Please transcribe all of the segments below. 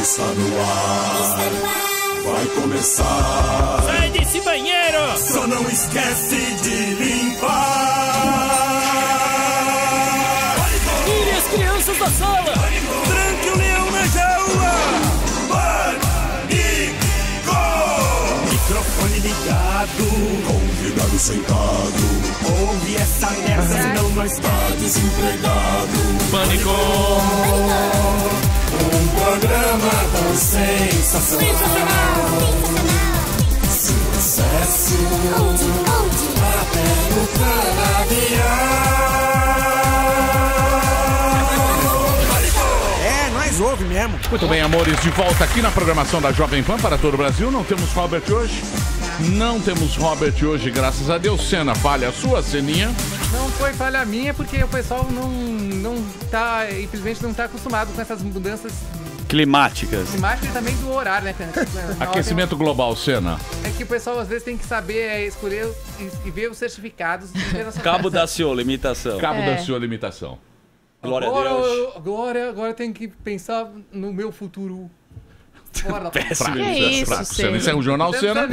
Está no ar, vai começar. Sai desse banheiro! Só não esquece de limpar. Tire as crianças da sala! Tranque o leão na jaula! Pânico! Microfone ligado, convidado sentado. Ouve essa merda, senão nós tá desempregado. Pânico! Um programa tão sensacional. Sucesso até no canavial. É, nós ouve mesmo. Muito bem, amores, de volta aqui na programação da Jovem Pan para todo o Brasil. Não temos Robert hoje. Não temos Robert hoje, graças a Deus. Cena, falha a sua, Ceninha. Não foi falha minha, porque o pessoal não tá, infelizmente, não tá acostumado com essas mudanças climáticas e também do horário, né, cara? Aquecimento global, Cena. É que o pessoal às vezes tem que saber escolher e ver os certificados. Cabo da Ciolo, imitação. Cabo da Ciolo, imitação. Glória a Deus. Agora tem que pensar no meu futuro. Péssimo. Cena. Isso é um jornal, Cena.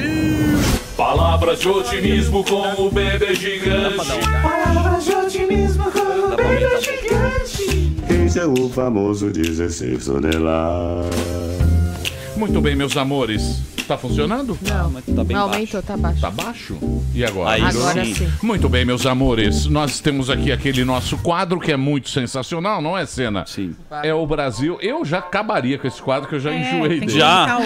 Palavras de otimismo com o bebê gigante. Palavras de otimismo com o bebê gigante. Esse é o famoso 16 toneladas. Muito bem, meus amores. Tá funcionando? Não, mas tá bem Não, baixo. aumentou, tá baixo. Tá baixo? E agora? Aí Agora sim. Muito bem, meus amores. Nós temos aqui aquele nosso quadro que é muito sensacional, não é, Cena? Sim. É o Brasil. Eu já acabaria com esse quadro, que eu já enjoei dele. Já?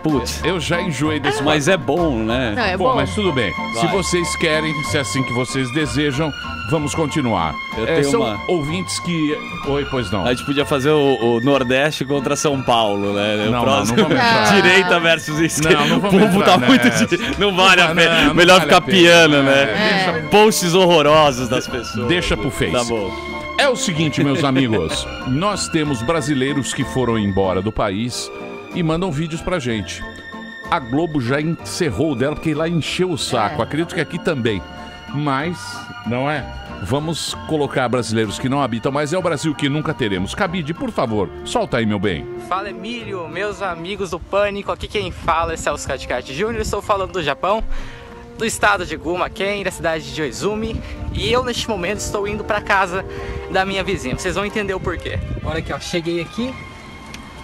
Putz. Eu já enjoei desse quadro. Mas é bom, né? Não, é Bom, bom. mas tudo bem. Vai. Se vocês querem, se é assim que vocês desejam, vamos continuar. Eu tenho são uma- ouvintes que... Oi, pois não. A gente podia fazer o Nordeste contra São Paulo, né? Não, O próximo, não vamos entrar. direita versus esquerda. Não o vamos povo entrar tá muito... nessa. Não vale a pena. Não Melhor vale ficar a pena. piano, É, né? Posts horrorosos das pessoas. Deixa pro Face. Tá bom. É o seguinte, meus amigos. Nós temos brasileiros que foram embora do país e mandam vídeos pra gente. A Globo já encerrou o dela porque lá encheu o saco. Acredito que aqui também. Mas, não é? Vamos colocar brasileiros que não habitam, mas é o Brasil que nunca teremos. Cabide, por favor, solta aí, meu bem. Fala, Emílio, meus amigos do Pânico, aqui quem fala é Celso Katikati Júnior, estou falando do Japão, do estado de Gumaken, da cidade de Oizumi, e eu neste momento estou indo para casa da minha vizinha, vocês vão entender o porquê. Olha aqui, ó, cheguei aqui,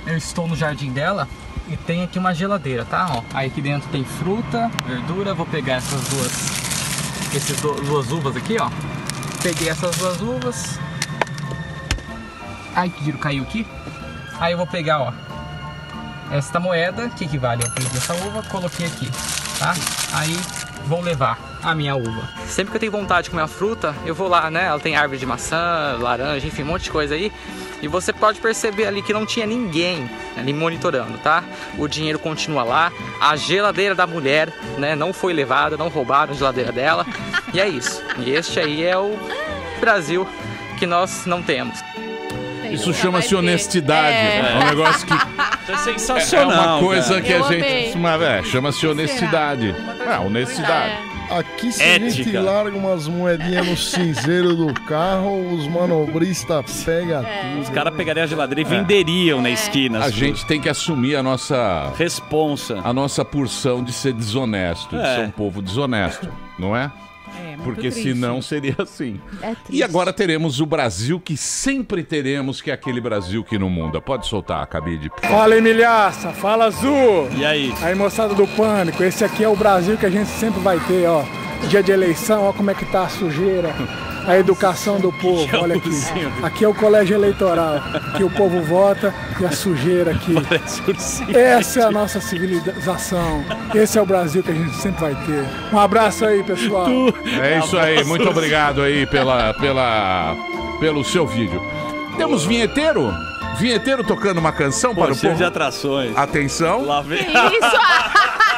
eu estou no jardim dela e tem aqui uma geladeira, tá? Ó, aí aqui dentro tem fruta, verdura, vou pegar essas duas uvas aqui, ó. Peguei essas duas uvas. Ai, que giro caiu aqui. Aí eu vou pegar, ó, esta moeda, que equivale ao preço dessa uva, coloquei aqui, tá? Aí vou levar a minha uva. Sempre que eu tenho vontade de comer uma fruta, eu vou lá, né? Ela tem árvore de maçã, laranja, enfim, um monte de coisa aí. E você pode perceber ali que não tinha ninguém ali monitorando, tá? O dinheiro continua lá, a geladeira da mulher, né, não foi levada, não roubaram a geladeira dela. E é isso. E este aí é o Brasil que nós não temos. Isso chama-se honestidade. É um negócio que... Isso é É sensacional. uma coisa cara. que a Eu gente... amei. Chama-se honestidade. Honestidade. Aqui se a gente Ética. larga umas moedinhas no cinzeiro do carro, os manobristas pegam tudo. Os caras pegariam a geladeira e venderiam na esquina. A gente tem que assumir a nossa porção de ser desonesto, de É. ser um povo desonesto, não é? Porque triste. senão seria assim. É triste. E agora teremos o Brasil que sempre teremos, que é aquele Brasil que não muda. Pode soltar, Cabide. Fala, Emilhaça. Fala, Azul. E aí? Aí, moçada do Pânico, esse aqui é o Brasil que a gente sempre vai ter, ó. Dia de eleição, ó como é que tá a sujeira. A educação do povo, olha aqui. Aqui é o colégio eleitoral, que o povo vota e a sujeira aqui. Essa é a nossa civilização. Esse é o Brasil que a gente sempre vai ter. Um abraço aí, pessoal. É isso aí, muito obrigado aí pelo seu vídeo. Temos vinheteiro? Vinheteiro tocando uma canção para o Cheio povo. de atrações. Atenção. Lá vem. Isso!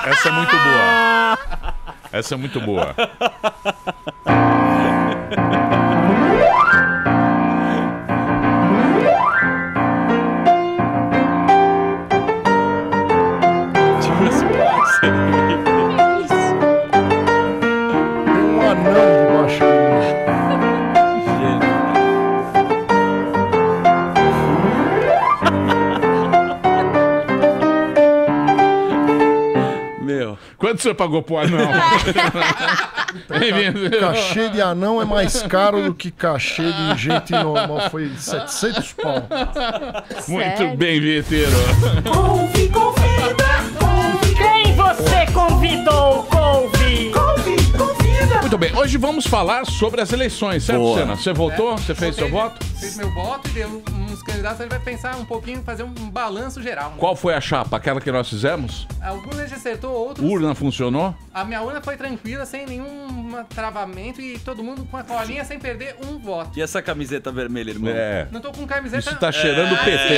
Essa é muito boa. Essa é muito boa. Tem um anão debaixo do Quanto você pagou pro anão? Cachê de anão é mais caro do que cachê de gente normal. Foi 700 pau. Muito bem, vinheteiro. Couve, convida! Quem você convidou, Couve? Couve, convida! Muito bem, hoje vamos falar sobre as eleições, certo, Boa. Senna? Você votou? Você fez seu voto? Fiz meu voto e deu uns candidatos, a gente vai pensar um pouquinho, fazer um balanço geral. Né? Qual foi a chapa? Aquela que nós fizemos? Alguns a gente acertou, outros... Urna funcionou? A minha urna foi tranquila, sem nenhum travamento e todo mundo com a colinha sem perder um voto. E essa camiseta vermelha, irmão? É. Não tô com camiseta... Isso tá cheirando PT.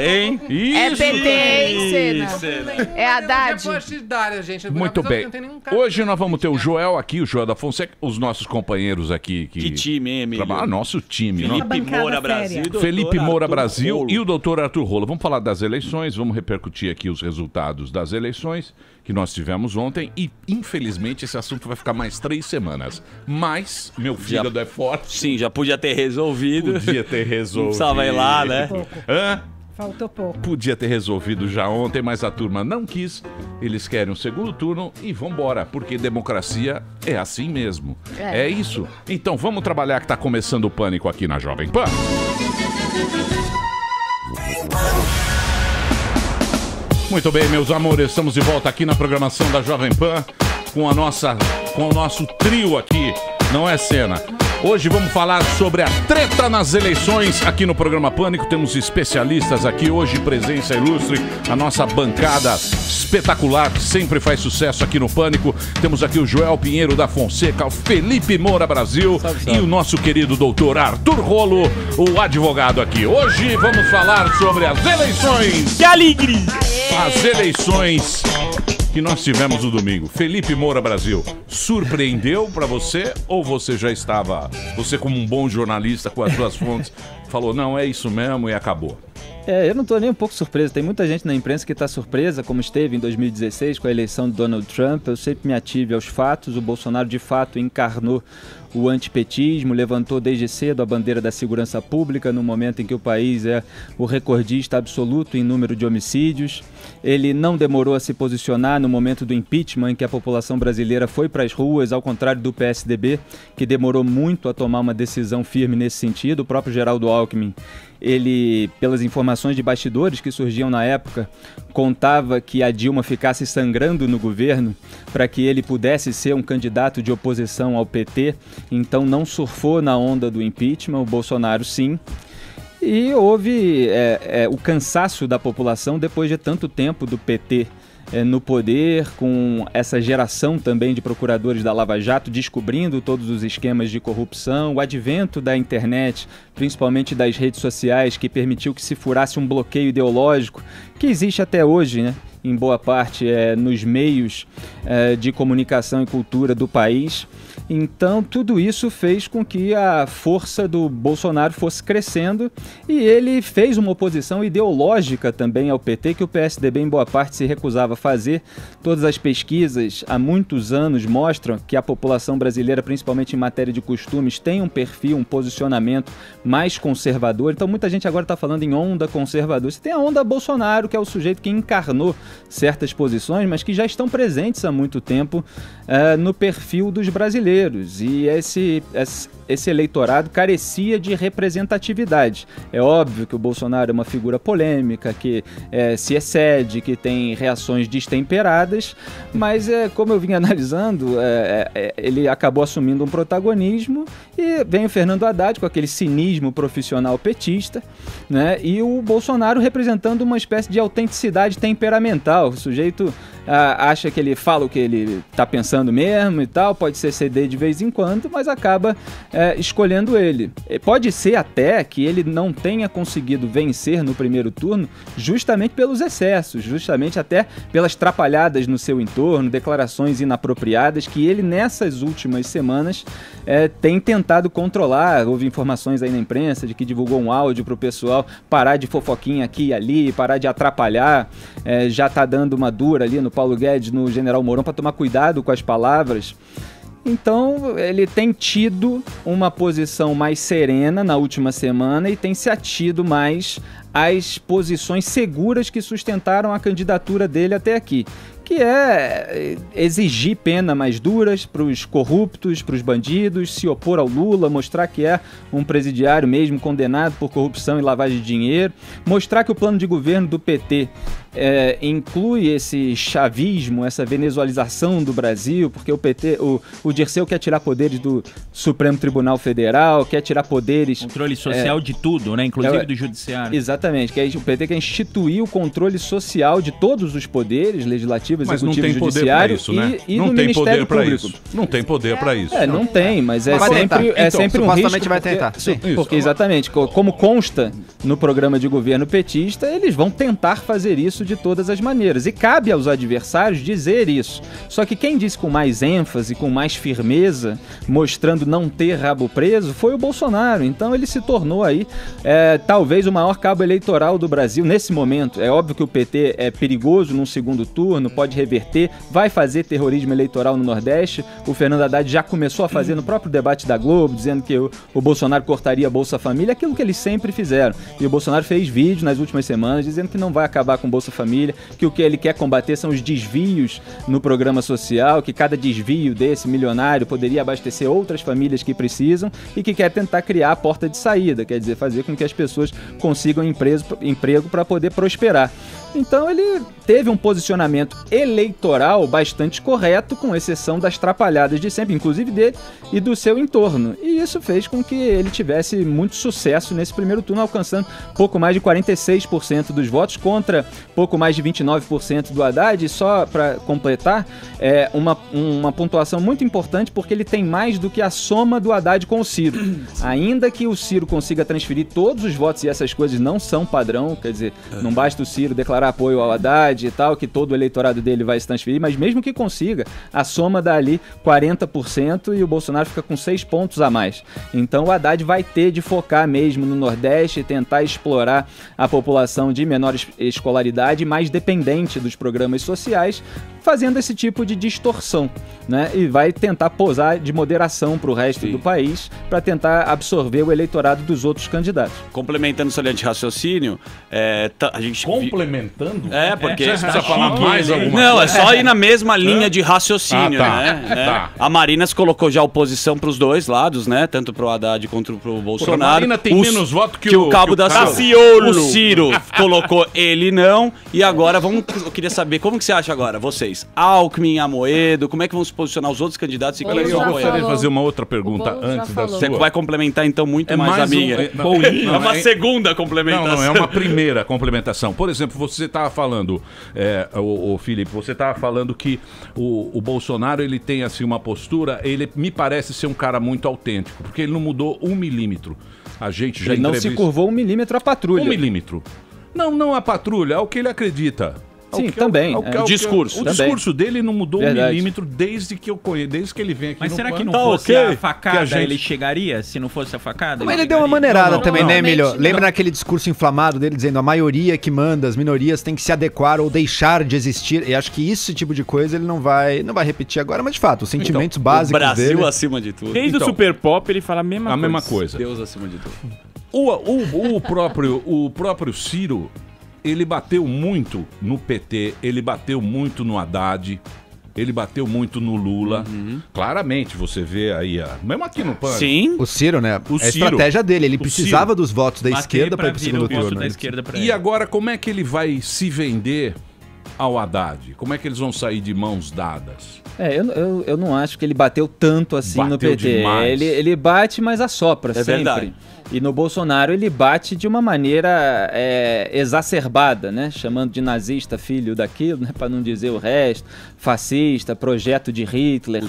Hein? É PT, hein, Senna? É Haddad. Partidária, gente. Muito bem. Hoje nós vamos ter o Joel aqui, o Joel da Fonseca, os nossos companheiros aqui. Que time, hein, Emílio? Nosso time. Felipe Moura Brasil. Felipe Moura Brasil Rolo. e o doutor Arthur Rolo. Vamos falar das eleições, vamos repercutir aqui os resultados das eleições que nós tivemos ontem e, infelizmente, esse assunto vai ficar mais 3 semanas. Mas, meu fígado é forte. Sim, já podia ter resolvido. Podia ter resolvido. Não precisava ir lá, né? Hã? Faltou pouco. Podia ter resolvido já ontem, mas a turma não quis. Eles querem um segundo turno e vambora, porque democracia é assim mesmo. É isso. Então vamos trabalhar que tá começando o Pânico aqui na Jovem Pan. Muito bem, meus amores, estamos de volta aqui na programação da Jovem Pan com o nosso trio aqui, não é, Senna? Hoje vamos falar sobre a treta nas eleições aqui no programa Pânico. Temos especialistas aqui hoje, presença ilustre, a nossa bancada espetacular que sempre faz sucesso aqui no Pânico. Temos aqui o Joel Pinheiro da Fonseca, o Felipe Moura Brasil e o nosso querido doutor Arthur Rolo, o advogado aqui. Hoje vamos falar sobre as eleições. Que alegria! As eleições que nós tivemos no domingo. Felipe Moura Brasil, surpreendeu pra você ou você já estava, você como um bom jornalista com as suas fontes, falou, não, é isso mesmo e acabou? Eu não tô nem um pouco surpreso. Tem muita gente na imprensa que está surpresa, como esteve em 2016 com a eleição de Donald Trump. Eu sempre me ative aos fatos. O Bolsonaro, de fato, encarnou o antipetismo, levantou desde cedo a bandeira da segurança pública no momento em que o país é o recordista absoluto em número de homicídios. Ele não demorou a se posicionar no momento do impeachment, em que a população brasileira foi para as ruas, ao contrário do PSDB, que demorou muito a tomar uma decisão firme nesse sentido. O próprio Geraldo Alckmin, ele, pelas informações de bastidores que surgiam na época, contava que a Dilma ficasse sangrando no governo para que ele pudesse ser um candidato de oposição ao PT, então não surfou na onda do impeachment, o Bolsonaro sim. E houve o cansaço da população depois de tanto tempo do PT no poder, com essa geração também de procuradores da Lava Jato descobrindo todos os esquemas de corrupção, o advento da internet, principalmente das redes sociais, que permitiu que se furasse um bloqueio ideológico que existe até hoje, né? Em boa parte nos meios de comunicação e cultura do país. Então tudo isso fez com que a força do Bolsonaro fosse crescendo e ele fez uma oposição ideológica também ao PT, que o PSDB em boa parte se recusava a fazer. Todas as pesquisas há muitos anos mostram que a população brasileira, principalmente em matéria de costumes, tem um perfil, um posicionamento mais conservador. Então muita gente agora está falando em onda conservadora. Você tem a onda Bolsonaro, que é o sujeito que encarnou certas posições, mas que já estão presentes há muito tempo no perfil dos brasileiros. E esse eleitorado carecia de representatividade. É óbvio que o Bolsonaro é uma figura polêmica, que se excede, que tem reações destemperadas, mas como eu vim analisando, ele acabou assumindo um protagonismo e vem o Fernando Haddad com aquele cinismo profissional petista, né? E o Bolsonaro representando uma espécie de autenticidade temperamental. O sujeito acha que ele fala o que ele está pensando mesmo e tal, pode ser CD de vez em quando, mas acaba escolhendo ele. Pode ser até que ele não tenha conseguido vencer no primeiro turno justamente pelos excessos, justamente até pelas trapalhadas no seu entorno, declarações inapropriadas que ele nessas últimas semanas tem tentado controlar. Houve informações aí na imprensa de que divulgou um áudio para o pessoal parar de fofoquinha aqui e ali, parar de atrapalhar, já está dando uma dura ali no Paulo Guedes, no General Mourão, para tomar cuidado com as palavras. Então, ele tem tido uma posição mais serena na última semana e tem se atido mais às posições seguras que sustentaram a candidatura dele até aqui, que é exigir pena mais duras para os corruptos, para os bandidos, se opor ao Lula, mostrar que é um presidiário mesmo condenado por corrupção e lavagem de dinheiro, mostrar que o plano de governo do PT inclui esse chavismo, essa venezualização do Brasil, porque o PT, o Dirceu quer tirar poderes do Supremo Tribunal Federal, quer tirar poderes... Controle social de tudo, né? Inclusive do judiciário. Exatamente, que o PT quer instituir o controle social de todos os poderes, legislativo, executivo, judiciário e do Ministério Público. Não tem poder para isso. Não tem, mas é sempre um risco. Vai tentar. Porque exatamente, como consta no programa de governo petista, eles vão tentar fazer isso de todas as maneiras. E cabe aos adversários dizer isso. Só que quem disse com mais ênfase, com mais firmeza, mostrando não ter rabo preso, foi o Bolsonaro. Então ele se tornou aí talvez o maior cabo eleitoral do Brasil nesse momento. É óbvio que o PT é perigoso num segundo turno, pode reverter, vai fazer terrorismo eleitoral no Nordeste. O Fernando Haddad já começou a fazer no próprio debate da Globo, dizendo que o Bolsonaro cortaria a Bolsa Família, aquilo que eles sempre fizeram. E o Bolsonaro fez vídeo nas últimas semanas dizendo que não vai acabar com Bolsa Família, que o que ele quer combater são os desvios no programa social, que cada desvio desse milionário poderia abastecer outras famílias que precisam e que quer tentar criar a porta de saída, quer dizer, fazer com que as pessoas consigam emprego para poder prosperar. Então ele teve um posicionamento eleitoral bastante correto, com exceção das trapalhadas de sempre, inclusive dele e do seu entorno. E isso fez com que ele tivesse muito sucesso nesse primeiro turno, alcançando pouco mais de 46% dos votos contra pouco mais de 29% do Haddad. E só para completar, uma pontuação muito importante, porque ele tem mais do que a soma do Haddad com o Ciro. Ainda que o Ciro consiga transferir todos os votos, e essas coisas não são padrão, quer dizer, não basta o Ciro declarar apoio ao Haddad e tal, que todo o eleitorado dele vai se transferir, mas mesmo que consiga, a soma dá ali 40% e o Bolsonaro fica com 6 pontos a mais. Então o Haddad vai ter de focar mesmo no Nordeste e tentar explorar a população de menor escolaridade, mais dependente dos programas sociais, fazendo esse tipo de distorção, né? E vai tentar posar de moderação para o resto do país, para tentar absorver o eleitorado dos outros candidatos. Complementando essa linha de raciocínio, a gente... Complementando? Porque... Você precisa falar mais alguma coisa? Não, é só ir na mesma linha de raciocínio, né? Tá. A Marinas colocou já oposição para os dois lados, né? Tanto para o Haddad quanto para o Bolsonaro. A Marina tem menos voto que o Cabo da Ciolo. O Ciro colocou ele não. E agora, eu queria saber, como que você acha agora, vocês? Alckmin, Amoedo, como é que vão se posicionar os outros candidatos? Eu gostaria de fazer uma outra pergunta antes da sua. Você vai complementar então muito mais a minha. É uma segunda complementação. Não, é uma primeira complementação. Por exemplo, você estava falando, o Felipe, você estava falando que o Bolsonaro, ele tem assim uma postura, ele me parece ser um cara muito autêntico, porque ele não mudou 1 milímetro. A gente já ele não se curvou 1 milímetro a patrulha. 1 milímetro. Não a patrulha, é o que ele acredita. Sim, também. O discurso. O discurso dele não mudou 1 milímetro desde que eu conheço, desde que ele vem aqui. Mas será que não fosse a facada, ele chegaria? Se não fosse a facada? Mas ele deu uma maneirada também, né, Emílio? Lembra naquele discurso inflamado dele, dizendo a maioria que manda, as minorias têm que se adequar ou deixar de existir. E acho que esse tipo de coisa ele não vai repetir agora, mas de fato, os sentimentos básicos dele... O Brasil acima de tudo. Desde o Super Pop ele fala a mesma coisa. Deus acima de tudo. O próprio Ciro... Ele bateu muito no PT, ele bateu muito no Haddad, ele bateu muito no Lula. Claramente, você vê aí, mesmo aqui no PAN. Sim. O Ciro, né? A estratégia dele, ele precisava dos votos da esquerda para ir pro segundo turno. E agora, como é que ele vai se vender ao Haddad? Como é que eles vão sair de mãos dadas? Eu não acho que ele bateu tanto assim no PT. Ele bate, mas assopra sempre. Verdade. E no Bolsonaro ele bate de uma maneira exacerbada, né? Chamando de nazista filho daquilo, né? Para não dizer o resto, fascista, projeto de Hitler,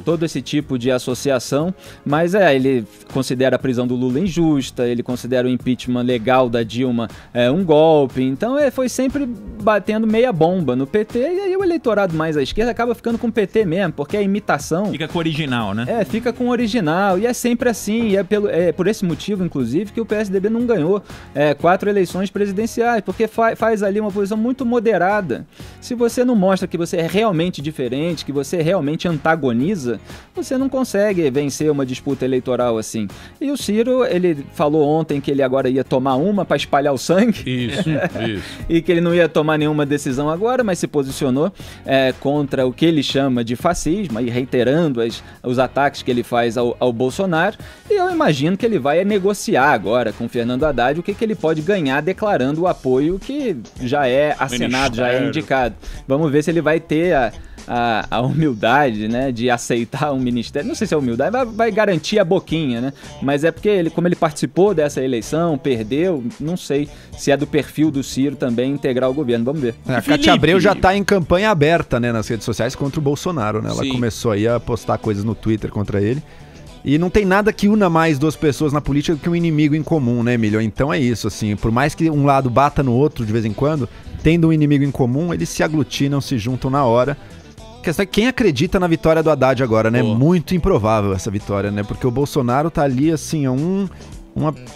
todo esse tipo de associação. Mas ele considera a prisão do Lula injusta, ele considera o impeachment legal da Dilma um golpe. Então foi sempre batendo meia bomba no PT, e aí o eleitorado mais à esquerda acaba ficando com o PT mesmo, porque a imitação... Fica com o original, né? Fica com o original, e é sempre assim, e é por esse motivo, inclusive, que o PSDB não ganhou 4 eleições presidenciais, porque faz ali uma posição muito moderada. Se você não mostra que você é realmente diferente, que você realmente antagoniza, você não consegue vencer uma disputa eleitoral assim. E o Ciro, ele falou ontem que ele agora ia tomar uma para espalhar o sangue. Isso. E que ele não ia tomar nenhuma decisão agora, mas se posicionou contra o que ele chama de fascismo, e reiterando os ataques que ele faz ao Bolsonaro. E eu imagino que ele vai negociar agora com o Fernando Haddad o que ele pode ganhar declarando o apoio que já é assinado, já é indicado. Vamos ver se ele vai ter a humildade, né, de aceitar um ministério. Não sei se é humildade, vai garantir a boquinha, né? Mas é porque como ele participou dessa eleição, perdeu, não sei se é do perfil do Ciro também integrar o governo. Vamos ver. A Cátia Abreu já tá em campanha aberta, né, nas redes sociais contra o Bolsonaro, né? Ela começou aí a postar coisas no Twitter contra ele. E não tem nada que una mais duas pessoas na política do que um inimigo em comum, né, Emílio? Então é isso, assim, por mais que um lado bata no outro de vez em quando, tendo um inimigo em comum, eles se aglutinam, se juntam na hora. A questão é quem acredita na vitória do Haddad agora, né? Muito improvável essa vitória, né? Porque o Bolsonaro tá ali, assim, a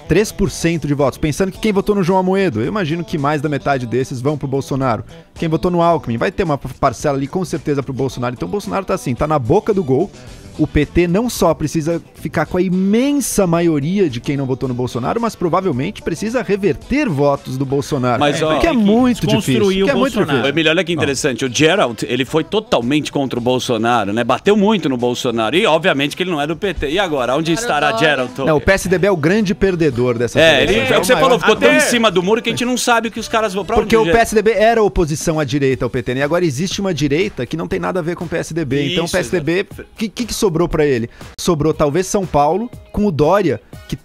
3% de votos. Pensando que quem votou no João Amoedo, eu imagino que mais da metade desses vão pro Bolsonaro. Quem votou no Alckmin, vai ter uma parcela ali com certeza pro Bolsonaro. Então o Bolsonaro tá assim, tá na boca do gol. O PT não só precisa ficar com a imensa maioria de quem não votou no Bolsonaro, mas provavelmente precisa reverter votos do Bolsonaro. Mas, que é muito difícil. Que é muito difícil. Emílio, olha que interessante. O Gerald, ele foi totalmente contra o Bolsonaro, né? Bateu muito no Bolsonaro. E, obviamente, que ele não é do PT. E agora? Onde estará Gerald? Não, o PSDB é o grande perdedor dessa é o que você falou. Ficou tão em cima do muro que a gente não sabe o que os caras vão pra onde. Porque o PSDB era oposição à direita ao PT, né? E agora existe uma direita que não tem nada a ver com o PSDB. Isso, então o PSDB, o que sobrou pra ele? Sobrou talvez São Paulo com o Dória, que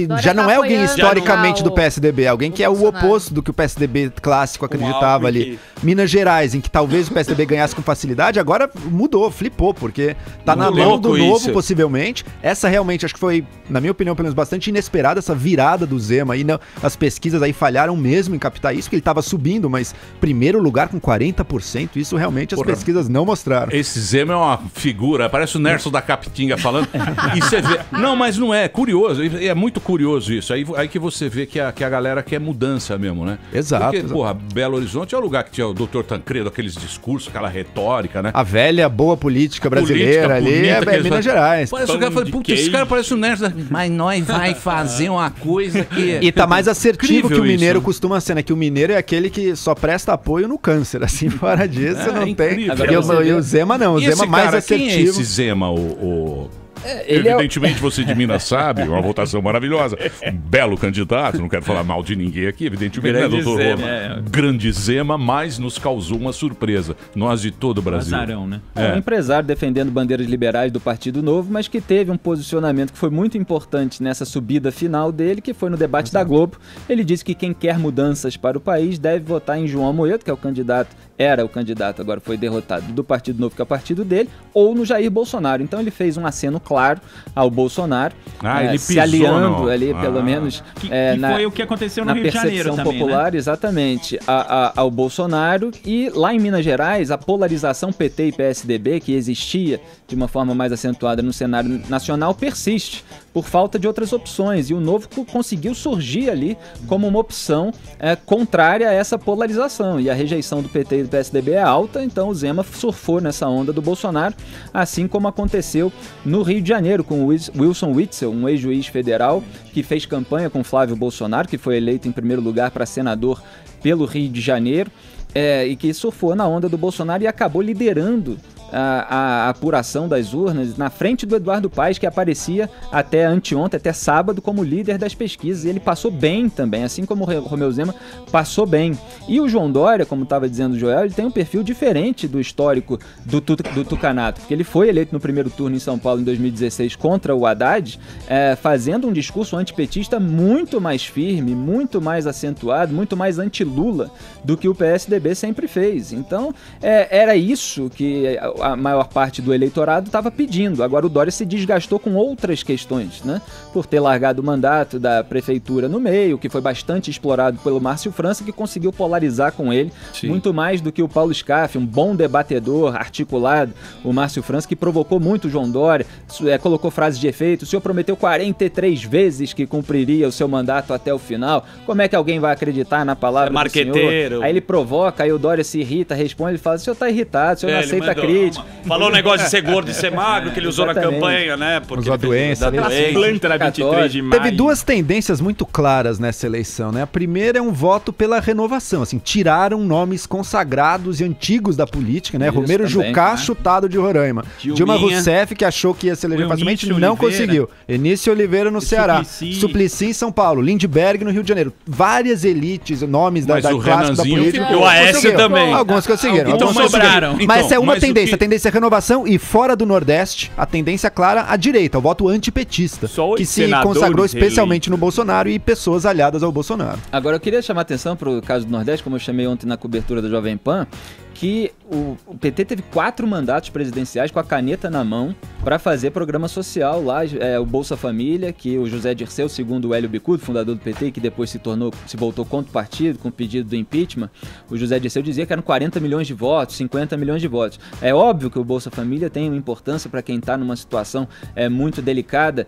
Dória já não é alguém historicamente do PSDB, alguém que é o oposto do que o PSDB clássico acreditava ali. Minas Gerais, em que talvez o PSDB ganhasse com facilidade, agora mudou, flipou, porque tá na mão do Novo, possivelmente. Essa realmente, acho que foi, na minha opinião, pelo menos bastante inesperada, essa virada do Zema. E as pesquisas aí falharam mesmo em captar isso, porque ele tava subindo, mas primeiro lugar com 40%, isso realmente as pesquisas não mostraram. Esse Zema é uma figura, parece o Nerso da Capitinga falando. E você vê... Não, mas não é, curioso, é muito curioso isso. Aí que você vê que a galera quer mudança mesmo, né? Exato. Porque, porra, Belo Horizonte é o lugar que tinha o Dr. Tancredo, aqueles discursos, aquela retórica, né? A velha boa política brasileira ali é Minas Gerais. Parece o cara fala, puta, esse cara parece um nerd, mas nós vai fazer uma coisa que... E tá mais assertivo que o mineiro costuma ser, né? Que o mineiro é aquele que só presta apoio no câncer, assim, fora disso não tem. E o Zema não, o Zema mais assertivo. Quem é esse Zema, Evidentemente você de Minas sabe, uma votação maravilhosa, um belo candidato, não quero falar mal de ninguém aqui, evidentemente, né, doutor Roma? Grande Zema, mas nos causou uma surpresa, nós de todo o Brasil. Azarão, né? Um empresário defendendo bandeiras liberais do Partido Novo, mas que teve um posicionamento que foi muito importante nessa subida final dele, que foi no debate da Globo. Ele disse que quem quer mudanças para o país deve votar em João Amoedo, que é o candidato, era o candidato, agora foi derrotado, do Partido Novo, que é o partido dele, ou no Jair Bolsonaro. Então ele fez um aceno claro ao Bolsonaro, ele se aliando ali, pelo menos, que foi o que aconteceu no Rio de Janeiro também, popular, né? Exatamente, ao Bolsonaro. E lá em Minas Gerais, a polarização PT e PSDB, que existia de uma forma mais acentuada no cenário nacional, persiste por falta de outras opções, e o Novo conseguiu surgir ali como uma opção contrária a essa polarização, e a rejeição do PT e do PSDB é alta, então o Zema surfou nessa onda do Bolsonaro, assim como aconteceu no Rio de Janeiro com o Wilson Witzel, um ex-juiz federal que fez campanha com Flávio Bolsonaro, que foi eleito em primeiro lugar para senador pelo Rio de Janeiro, e que surfou na onda do Bolsonaro e acabou liderando a apuração das urnas na frente do Eduardo Paes, que aparecia até anteontem, até sábado, como líder das pesquisas, e ele passou bem também, assim como o Romeu Zema passou bem. E o João Dória, como estava dizendo o Joel, ele tem um perfil diferente do histórico do Tucanato, porque ele foi eleito no primeiro turno em São Paulo em 2016 contra o Haddad, fazendo um discurso antipetista muito mais firme, muito mais acentuado, muito mais anti-Lula do que o PSDB sempre fez. Então, era isso que a maior parte do eleitorado estava pedindo. Agora o Dória se desgastou com outras questões, né? Por ter largado o mandato da prefeitura no meio, que foi bastante explorado pelo Márcio França, que conseguiu polarizar com ele, muito mais do que o Paulo Scaff, um bom debatedor, articulado, o Márcio França, que provocou muito o João Dória, colocou frases de efeito: o senhor prometeu 43 vezes que cumpriria o seu mandato até o final, como é que alguém vai acreditar na palavra do senhor? Aí ele provoca, aí o Dória se irrita, responde, ele fala: o senhor está irritado, o senhor não aceita crítica. política. Falou o negócio de ser gordo e ser magro, que ele usou na campanha, né? Porque usou a doença. Planta da 23 de maio. Teve duas tendências muito claras nessa eleição, né? A primeira é um voto pela renovação, assim, tiraram nomes consagrados e antigos da política, né? Isso Romero também, Jucá, né? chutado de Roraima. Dilma Rousseff, que achou que ia se eleger facilmente, não conseguiu. Enício Oliveira no Ceará. Suplicy em São Paulo. Lindbergh no Rio de Janeiro. Várias elites, nomes da classe da política. O Aécio também. Alguns conseguiram. Então sobraram. Mas essa é uma tendência. A tendência é renovação e fora do Nordeste, a tendência clara à direita, o voto antipetista, que se consagrou especialmente no Bolsonaro e pessoas aliadas ao Bolsonaro. Agora eu queria chamar a atenção para o caso do Nordeste, como eu chamei ontem na cobertura da Jovem Pan, que o PT teve 4 mandatos presidenciais com a caneta na mão para fazer programa social lá, o Bolsa Família, que o José Dirceu, segundo o Hélio Bicudo, fundador do PT, que depois se voltou contra o partido com o pedido do impeachment, o José Dirceu dizia que eram 40 milhões de votos, 50 milhões de votos. É óbvio que o Bolsa Família tem uma importância para quem está numa situação muito delicada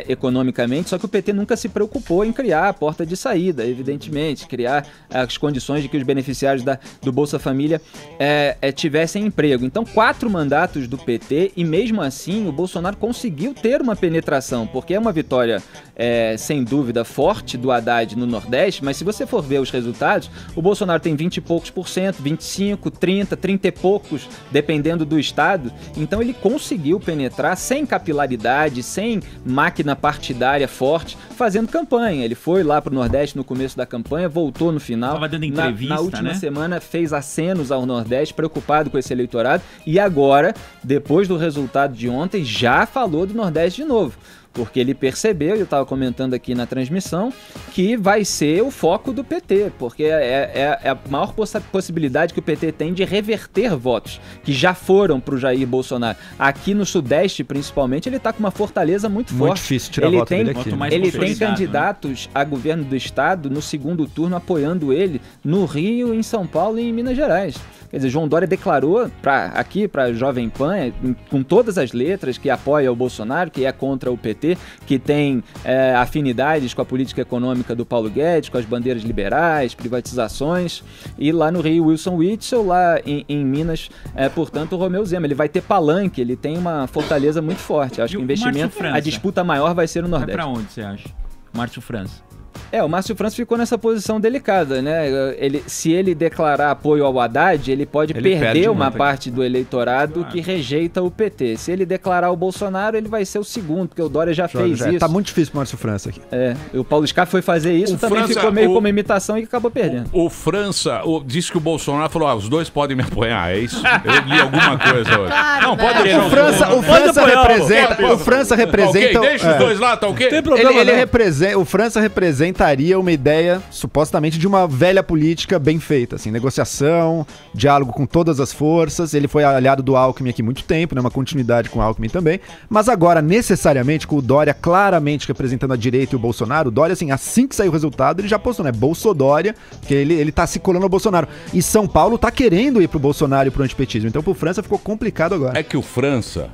economicamente, só que o PT nunca se preocupou em criar a porta de saída, evidentemente, criar as condições de que os beneficiários do Bolsa Família tivessem emprego. Então, 4 mandatos do PT e mesmo assim o Bolsonaro conseguiu ter uma penetração, porque é uma vitória sem dúvida forte do Haddad no Nordeste, mas se você for ver os resultados, o Bolsonaro tem 20 e poucos por cento, 25, 30, 30 e poucos, dependendo do estado. Então ele conseguiu penetrar sem capilaridade, sem máquina partidária forte, fazendo campanha. Ele foi lá pro Nordeste no começo da campanha, voltou no final. Tava dando entrevista, na última semana fez acenos ao Nordeste, preocupado com esse eleitorado, e agora, depois do resultado de ontem, já falou do Nordeste de novo. Porque ele percebeu, eu estava comentando aqui na transmissão, que vai ser o foco do PT, porque é a maior possibilidade que o PT tem de reverter votos que já foram para o Jair Bolsonaro. Aqui no Sudeste, principalmente, ele está com uma fortaleza muito forte. Muito difícil tirar voto dele aqui. Ele tem candidatos a governo do estado no segundo turno apoiando ele no Rio, em São Paulo e em Minas Gerais. Quer dizer, João Dória declarou aqui para Jovem Pan, com todas as letras, que apoia o Bolsonaro, que é contra o PT, que tem afinidades com a política econômica do Paulo Guedes, com as bandeiras liberais, privatizações, e lá no Rio, Wilson Witzel, lá em Minas, portanto, o Romeu Zema. Ele vai ter palanque, ele tem uma fortaleza muito forte. Acho que o investimento, a disputa maior vai ser no Nordeste. Vai pra onde, você acha? Márcio França. O Márcio França ficou nessa posição delicada, né? Se ele declarar apoio ao Haddad, ele pode perder uma parte do eleitorado que rejeita o PT. Se ele declarar o Bolsonaro, ele vai ser o segundo, porque o Dória já fez isso. Tá muito difícil pro Márcio França aqui. O Paulo Scaff foi fazer isso, também França, ficou meio como imitação e acabou perdendo. O França disse que o Bolsonaro falou, os dois podem me apoiar, é isso? Eu li alguma coisa hoje. Claro, não, né? pode deixar. O França representa... Ok, deixa os dois lá, tá ok? Tem problema, o França representaria uma ideia, supostamente, de uma velha política bem feita, assim, negociação, diálogo com todas as forças. Ele foi aliado do Alckmin aqui há muito tempo, né, uma continuidade com o Alckmin também, mas agora, necessariamente, com o Dória claramente representando a direita e o Bolsonaro, o Dória, assim que saiu o resultado, ele já postou, né, Bolsodória, porque ele tá se colando ao Bolsonaro. E São Paulo tá querendo ir pro Bolsonaro e pro antipetismo, então pro França ficou complicado agora. É que o França,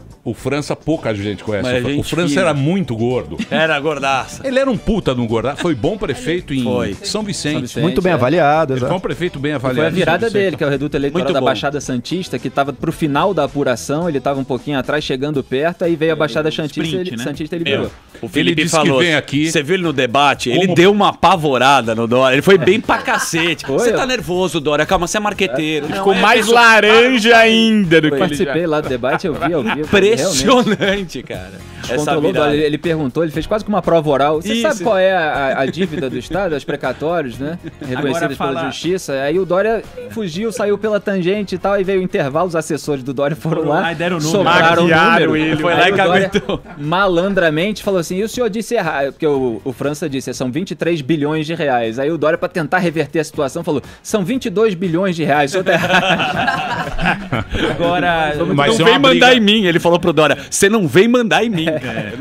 pouca gente conhece. O França era muito gordo. Era gordaça. Ele era um puta de um gordaço. Foi bom prefeito em São Vicente. Muito bem avaliado. Ele foi um prefeito bem avaliado. Foi a virada dele, que é o reduto eleitoral da Baixada Santista, que estava pro final da apuração, ele estava um pouquinho atrás, chegando perto, aí veio a Baixada Santista e ele virou. O Felipe falou, que vem aqui, você viu ele no debate, ele deu uma apavorada no Dória, ele foi bem pra cacete. Você tá nervoso, Dória, calma, você é marqueteiro. Ele ficou mais laranja ainda do que ele já. Participei lá do debate, eu vi. Impressionante, cara. Ele perguntou, ele fez quase que uma prova oral. Você sabe qual é a dívida do Estado, as precatórios, né? Reconhecidas pela Justiça. Aí o Dória fugiu, saiu pela tangente e tal, aí veio o intervalo, os assessores do Dória foram lá, deram o número, sobraram o número. Ele foi lá e caguetou. Malandramente falou assim, e o senhor disse errado, porque o França disse, são 23 bilhões de reais. Aí o Dória, pra tentar reverter a situação, falou, são 22 bilhões de reais, o senhor tá errado. Agora, não vem mandar em mim, ele falou pro Dória, você não vem mandar em mim.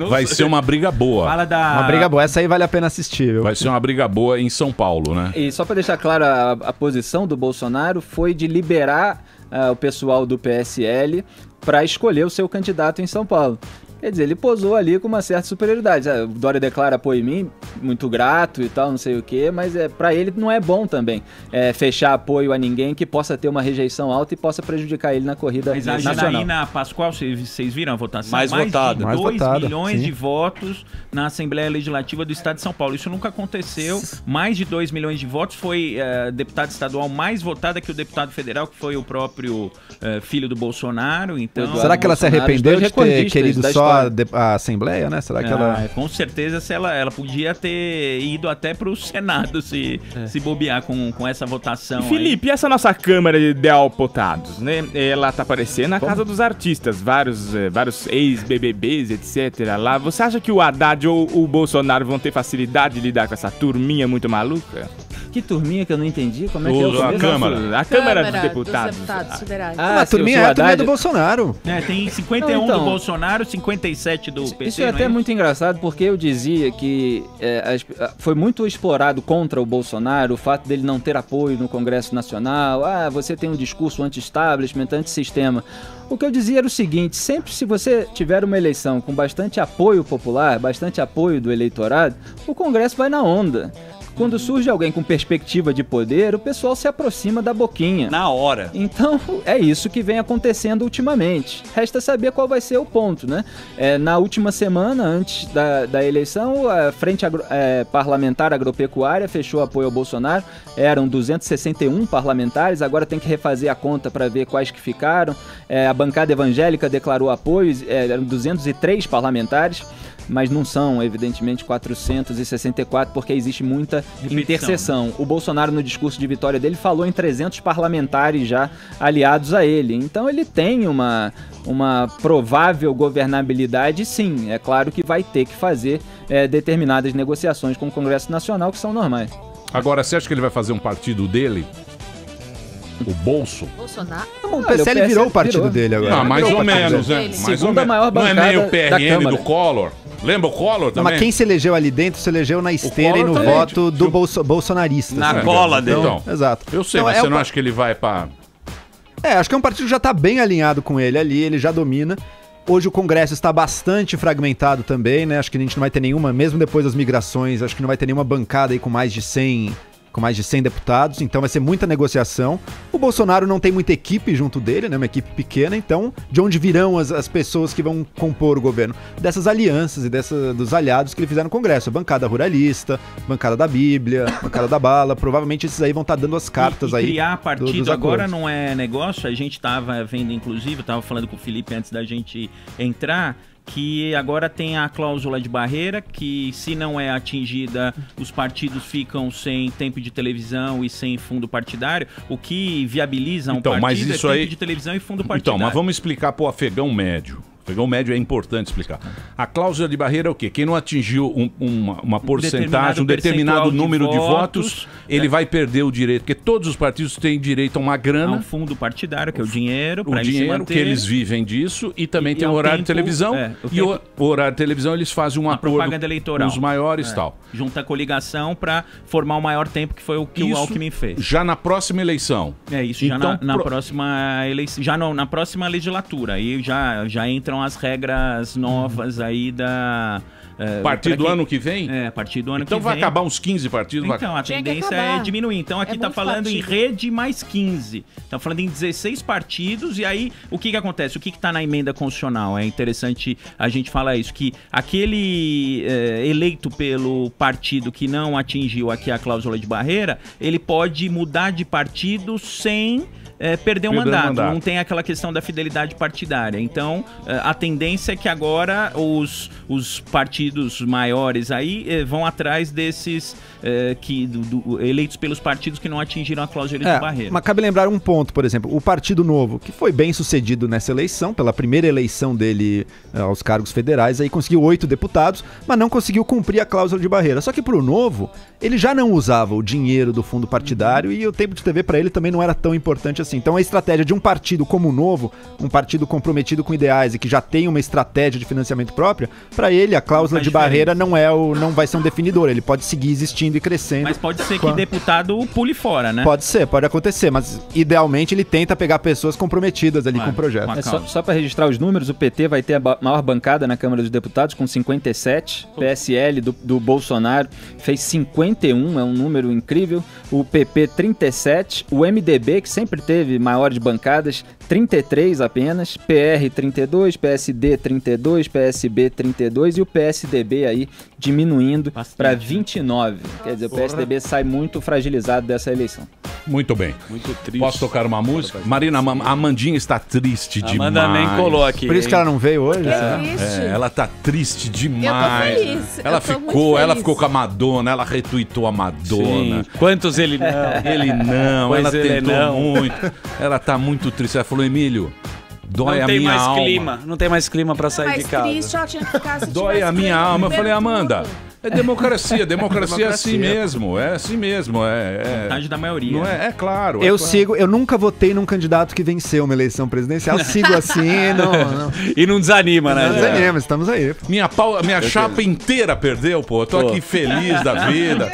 Vai ser uma briga boa. Uma briga boa, essa aí vale a pena assistir. Viu? Vai ser uma briga boa em São Paulo, né? E só pra deixar claro, a posição do Bolsonaro foi de liberar o pessoal do PSL para escolher o seu candidato em São Paulo. Quer dizer, ele posou ali com uma certa superioridade. O Dória declara apoio em mim, muito grato e tal, não sei o quê, mas para ele não é bom também fechar apoio a ninguém que possa ter uma rejeição alta e possa prejudicar ele na corrida nacional. Mas a Janaína Pascoal, vocês viram a votação? Mais votada. De Mais 2 votada, milhões sim. de votos na Assembleia Legislativa do Estado de São Paulo. Isso nunca aconteceu. Mais de 2 milhões de votos. Foi deputado estadual mais votada que o deputado federal, que foi o próprio filho do Bolsonaro. Então, será que ela se arrependeu de ter querido só a Assembleia, né? Será que ela... Com certeza ela podia ter ido até pro Senado se bobear com essa votação. Felipe, essa nossa Câmara de Deputados, né? Ela tá aparecendo na casa dos artistas, vários ex-BBBs, etc. lá. Você acha que o Haddad ou o Bolsonaro vão ter facilidade de lidar com essa turminha muito maluca? Que turminha que eu não entendi? Como é que é o a Câmara. A Câmara dos Deputados. Federais. A turminha é a turminha do Bolsonaro. Tem 51 do Bolsonaro, 57 do PT. Isso é até muito engraçado, porque eu dizia que foi muito explorado contra o Bolsonaro o fato dele não ter apoio no Congresso Nacional. Você tem um discurso anti-establishment, anti-sistema. O que eu dizia era o seguinte: sempre se você tiver uma eleição com bastante apoio popular, bastante apoio do eleitorado, o Congresso vai na onda. Quando surge alguém com perspectiva de poder, o pessoal se aproxima da boquinha. Na hora. Então, é isso que vem acontecendo ultimamente. Resta saber qual vai ser o ponto, né? Na última semana, antes da eleição, a Frente Parlamentar Agropecuária fechou apoio ao Bolsonaro. Eram 261 parlamentares, agora tem que refazer a conta para ver quais que ficaram. A bancada evangélica declarou apoio, eram 203 parlamentares. Mas não são, evidentemente, 464, porque existe muita interseção. O Bolsonaro, no discurso de vitória dele, falou em 300 parlamentares já aliados a ele. Então ele tem uma provável governabilidade, sim. É claro que vai ter que fazer determinadas negociações com o Congresso Nacional, que são normais. Agora, você acha que ele vai fazer um partido dele? O Bolso? Bolsonaro? O PSL virou o partido dele agora. Mais ou menos, né? Segunda maior não bancada é nem o PRN da do Collor? Lembra o Collor também? Mas quem se elegeu ali dentro, se elegeu na esteira e no também. voto do bolsonarista. Na gola dele. Então, exato. Eu sei, mas você não acha que ele vai pra... Acho que é um partido que já tá bem alinhado com ele ali, ele já domina. Hoje o Congresso está bastante fragmentado também, né? Acho que a gente não vai ter nenhuma, mesmo depois das migrações, acho que não vai ter nenhuma bancada aí com mais de 100 deputados, então vai ser muita negociação. O Bolsonaro não tem muita equipe junto dele, né? Uma equipe pequena, então de onde virão as pessoas que vão compor o governo? Dessas alianças e dos aliados que ele fizeram no Congresso. A bancada ruralista, bancada da Bíblia, bancada da bala, provavelmente esses aí vão estar dando as cartas aí. Criar partido agora não é negócio, a gente estava vendo, inclusive, estava falando com o Felipe antes da gente entrar, que agora tem a cláusula de barreira, que se não é atingida, os partidos ficam sem tempo de televisão e sem fundo partidário, o que viabiliza um partido tempo de televisão e fundo partidário. Então, mas vamos explicar para o afegão médio. O afegão médio é importante explicar. A cláusula de barreira é o quê? Quem não atingiu uma porcentagem, um determinado número de votos, ele vai perder o direito, porque todos os partidos têm direito a uma grana. Um fundo partidário, que é o dinheiro, para eles se manter. Que eles vivem disso, e também tem o horário de televisão. E o horário de televisão eles fazem um acordo propaganda eleitoral com os maiores e tal. Junta a coligação para formar o maior tempo, que foi o que o Alckmin fez. Já na próxima eleição. Isso, já então, na próxima eleição, já na próxima legislatura. Aí já entram as regras novas aí da... A partir do ano que vem? A partir do ano que vem. Então vai acabar uns 15 partidos? Então, a tendência é diminuir. Então aqui tá falando em rede mais 15. Tá falando em 16 partidos. E aí, o que acontece? O que tá na emenda constitucional? É interessante a gente falar isso, que aquele eleito pelo partido que não atingiu aqui a cláusula de barreira, ele pode mudar de partido sem... perder um mandato, não tem aquela questão da fidelidade partidária. Então, a tendência é que agora os partidos maiores aí vão atrás desses eleitos pelos partidos que não atingiram a cláusula de barreira. Mas cabe lembrar um ponto, por exemplo, o Partido Novo, que foi bem sucedido nessa eleição, pela primeira eleição dele aos cargos federais, aí conseguiu 8 deputados, mas não conseguiu cumprir a cláusula de barreira. Só que pro Novo, ele já não usava o dinheiro do fundo partidário e o tempo de TV para ele também não era tão importante assim. assim. Então a estratégia de um partido como o Novo, um partido comprometido com ideais e que já tem uma estratégia de financiamento própria, para ele a cláusula de barreira não vai ser um definidor, ele pode seguir existindo e crescendo. Mas pode ser que deputado pule fora, né? Pode ser, pode acontecer, mas idealmente ele tenta pegar pessoas comprometidas ali com o projeto. Só para registrar os números, o PT vai ter a maior bancada na Câmara dos Deputados com 57, PSL do Bolsonaro fez 51, é um número incrível, o PP 37, o MDB, que sempre teve maiores bancadas, 33 apenas, PR 32, PSD 32, PSB 32 e o PSDB aí diminuindo para 29. Quer dizer, o PSDB sai muito fragilizado dessa eleição. Muito bem. Muito triste. Posso tocar uma música? Marina, a Amandinha está triste demais. Amanda nem colou aqui. Por isso que ela não veio hoje? Ela tá triste demais. Eu tô feliz. Ela ficou com a Madonna, ela retweetou a Madonna. Sim. Quantos ele não? Ele não, Pois ela ele tentou não. muito. Ela tá muito triste. Ela falou, Emílio, dói Não a tem minha mais alma. clima. Não tem mais clima pra sair de casa. triste, ela tinha que ficar se Dói tivesse a minha ganho alma. Eu no falei, primeiro Amanda, turno. é democracia. Democracia é assim mesmo. É assim mesmo. Vontade da maioria. Não é claro. Eu nunca votei num candidato que venceu uma eleição presidencial, sigo assim, não. E não desanima, né? Não desanima, estamos aí. Minha chapa inteira perdeu, pô. Eu tô aqui feliz da vida.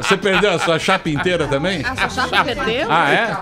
Você perdeu a sua chapa inteira também? A sua chapa perdeu? Ah, é?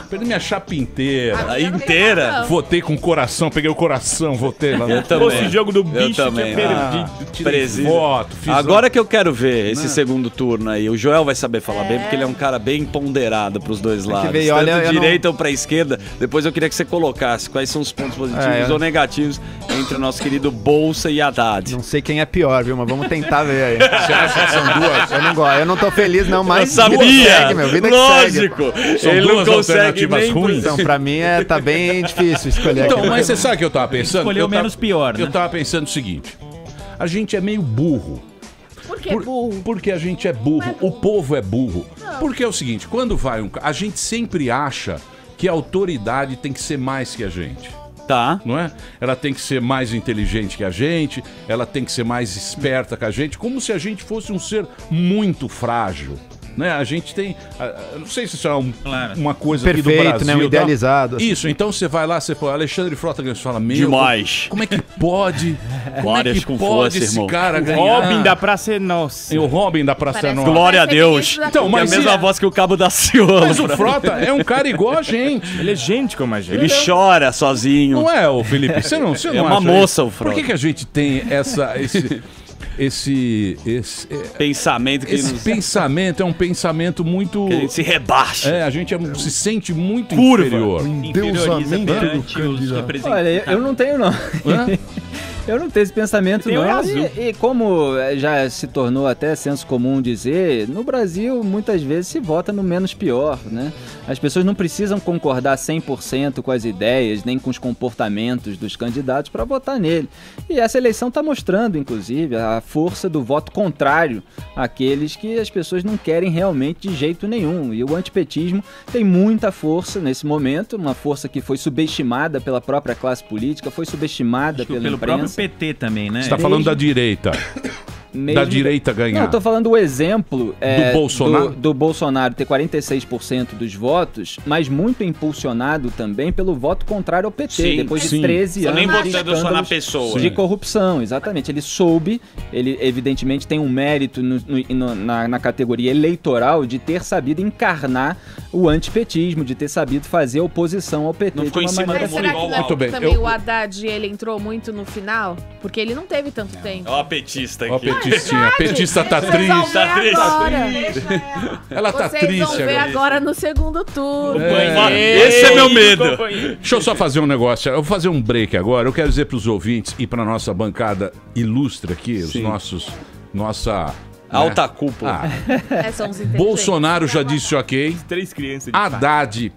Perdi minha chapa inteira. Inteira? Votei com o coração, peguei o coração, votei lá. Eu também. Esse jogo do bicho tinha também. perdido. Tirei voto, fiz Agora que eu quero ver esse segundo turno aí, o Joel vai saber falar bem, porque ele é um cara bem ponderado pros dois lados. ver, Tanto olha, eu direita ou pra esquerda. Depois eu queria que você colocasse quais são os pontos positivos ou negativos entre o nosso querido Bolsa e Haddad. Não sei quem é pior, viu? Mas vamos tentar ver aí. Você acha que são duas? Eu não gosto, eu não tô feliz não, mas Eu sabia! vida que segue, meu, vida Lógico! que segue. São Ele duas não consegue alternativas nem ruins. Então, pra mim tá bem difícil escolher. Então, aqui. mas você sabe o que eu tava pensando? Escolheu menos pior, né? Eu tava pensando o seguinte. A gente é meio burro. Por que burro? Porque a gente é burro. O povo é burro. Porque é o seguinte, quando vai a gente sempre acha que a autoridade tem que ser mais que a gente. Tá. Não é? Ela tem que ser mais inteligente que a gente, ela tem que ser mais esperta que a gente, como se a gente fosse um ser muito frágil. Né? A gente tem. Eu não sei se isso é uma coisa aqui do Perfeito, Brasil. né? Um idealizado. Tá? Isso, então você vai lá, você fala, Alexandre Frota ganhou, você fala, meu. Demais. Como é que pode? Como é que com pode força, esse irmão. cara ganhar? Robin da Praça é Nossa. O Robin da Praça é Nossa. Glória a Deus. Então, mas é a mesma voz que o Cabo da Ciolo. Mas o Frota é um cara igual a gente. Ele é gente como a gente. Ele chora sozinho. Não é, ô Felipe? Você não É uma acha moça, isso? o Frota. Por que a gente tem esse pensamento que esse pensamento é um pensamento muito. Que a gente se rebaixa. É, a gente se sente muito Curva. inferior. Inferioriza perante os representantes. Olha, eu não tenho, não. Eu não tenho esse pensamento, Tem não. um azul. E como já se tornou até senso comum dizer, no Brasil muitas vezes se vota no menos pior, né? As pessoas não precisam concordar 100% com as ideias, nem com os comportamentos dos candidatos para votar nele. E essa eleição está mostrando, inclusive, a força do voto contrário àqueles que as pessoas não querem realmente de jeito nenhum. E o antipetismo tem muita força nesse momento, uma força que foi subestimada pela própria classe política, foi subestimada pela Pelo imprensa. próprio PT também, né? Você tá falando da direita. Da direita ganhar. Não, eu tô falando do exemplo do Bolsonaro? Do Bolsonaro ter 46% dos votos, mas muito impulsionado também pelo voto contrário ao PT, Sim, depois de sim. 13 anos Nem de votando só na escândalos pessoa. de corrupção, exatamente. Ele soube, ele evidentemente tem um mérito na categoria eleitoral de ter sabido encarnar o antipetismo, de ter sabido fazer oposição ao PT Não ficou de uma em cima maneira Mas será que não é Muito bem, também o Haddad ele entrou muito no final? Porque ele não teve tanto tempo. Ó a petista Ó, aqui. petistinha. A petista tá Vocês vão triste. ver agora. Ela tá Vocês triste vão ver agora no segundo turno. Esse é meu medo. Deixa eu só fazer um negócio. Eu vou fazer um break agora. Eu quero dizer pros ouvintes e pra nossa bancada ilustre aqui, os nossos. Nossa. Alta cúpula. São os inteligentes. Bolsonaro já disse ok. 3 crianças de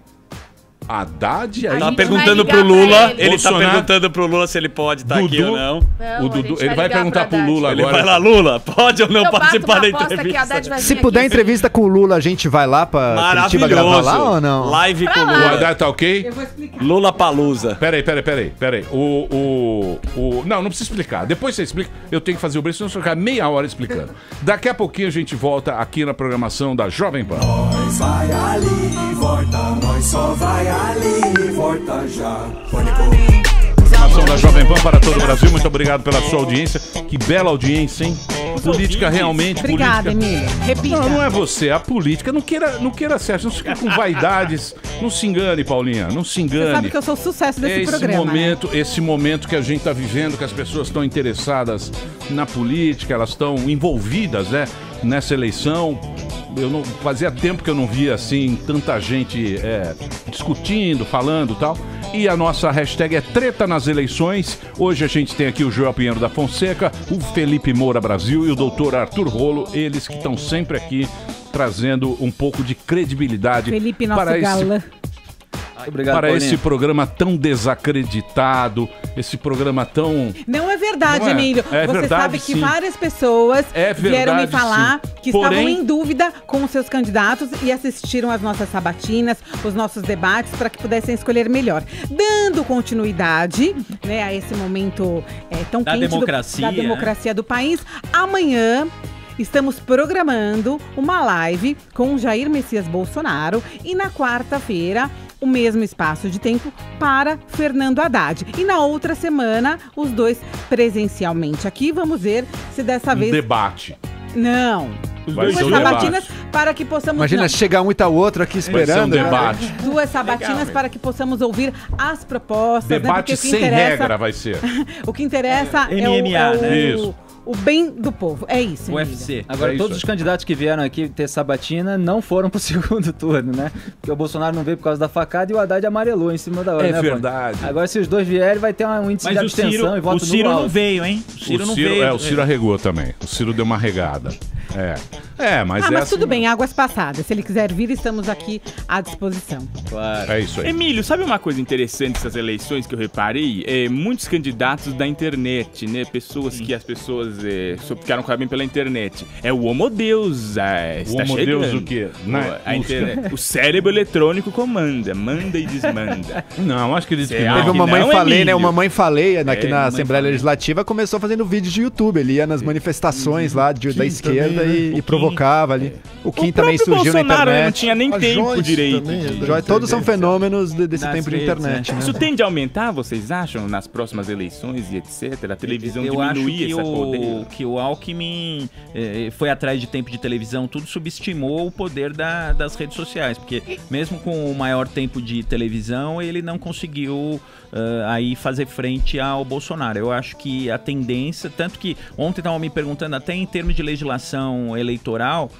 Haddad aí. Tá gente perguntando vai pro ligar Lula. pra ele. Ele Bolsonaro. tá perguntando pro Lula se ele pode estar aqui Dudu. ou não. Não, O Dudu, a gente ele vai ligar perguntar pro Haddad. Lula Ele agora. vai lá, Lula, pode ou não Eu bato participar uma da aposta que a entrevista? Haddad vai vir Se puder aqui. entrevista com o Lula, a gente vai lá pra Curitiba gravar lá ou não? Live com o O Lula. Haddad tá ok? Lula Palusa. Peraí. Não precisa explicar. Depois você explica. Eu tenho que fazer o break, senão você vai ficar meia hora explicando. Daqui a pouquinho a gente volta aqui na programação da Jovem Pan. Nós vai ali, volta, nós só vai ali, volta já. Pânico. Ação da Jovem Pan para todo o Brasil, muito obrigado pela sua audiência. Que bela audiência, hein? Política realmente. Obrigada, política... Emílio. Repita. Não é você, a política. Não queira ser, não fique com vaidades. Não se engane, Paulinha, não se engane. Você sabe que eu sou o sucesso desse programa, Esse momento que a gente está vivendo, que as pessoas estão interessadas na política, elas estão envolvidas, né, nessa eleição. Eu não fazia tempo que eu não via assim tanta gente discutindo, falando e tal. E a nossa hashtag é Treta nas Eleições. Hoje a gente tem aqui o Joel Pinheiro da Fonseca, o Felipe Moura Brasil e o doutor Arthur Rolo, eles que estão sempre aqui trazendo um pouco de credibilidade Felipe, nosso para galã. Para esse programa tão desacreditado, esse programa tão... Não é verdade, Não é? Emílio. É Você verdade, sabe que sim. várias pessoas vieram me falar que estavam em dúvida com os seus candidatos e assistiram às nossas sabatinas, os nossos debates, para que pudessem escolher melhor. Dando continuidade, né, a esse momento tão Da quente democracia, da democracia do país, amanhã... Estamos programando uma live com Jair Messias Bolsonaro e na quarta-feira o mesmo espaço de tempo para Fernando Haddad. E na outra semana, os dois presencialmente aqui. Vamos ver se dessa vez... debate. Não. Vai Duas ser um sabatinas debate. para que possamos... Imagina, não. chegar um e tá o outro aqui esperando. Vai ser um debate. Duas sabatinas para que possamos ouvir as propostas. Debate né? Porque sem regra vai ser. O que interessa Isso. O bem do povo. É isso. UFC. Agora, todos os candidatos que vieram aqui ter sabatina não foram pro segundo turno, né? Porque o Bolsonaro não veio por causa da facada e o Haddad amarelou em cima da hora, né, verdade. Bom? Agora, se os dois vierem, vai ter um índice de abstenção e voto o Ciro nulo. não veio, hein? O Ciro não veio. O Ciro arregou também. O Ciro deu uma regada. Mas tudo bem, águas passadas. Se ele quiser vir, estamos aqui à disposição. Claro. É isso aí. Emílio, sabe uma coisa interessante dessas eleições que eu reparei? Muitos candidatos da internet, né? Pessoas que as pessoas ficaram sabendo pela internet. É o Homo Deus. O Homo Deus o quê? O cérebro eletrônico comanda. Manda e desmanda. Não, acho que ele teve o Mamãe Falei, né? O Mamãe Falei aqui na Assembleia Legislativa começou fazendo vídeos de YouTube. Ele ia nas manifestações lá da esquerda e provocava ali. O Kim também surgiu na internet. Não tinha nem tempo direito. Todos são fenômenos desse tempo de internet. Né? Isso tende a aumentar, vocês acham, nas próximas eleições e etc? A televisão diminuir esse poder? Que o Alckmin foi atrás de tempo de televisão, tudo subestimou o poder das redes sociais, porque mesmo com o maior tempo de televisão, ele não conseguiu aí fazer frente ao Bolsonaro. Eu acho que a tendência, tanto que ontem estavam me perguntando até em termos de legislação eleitoral,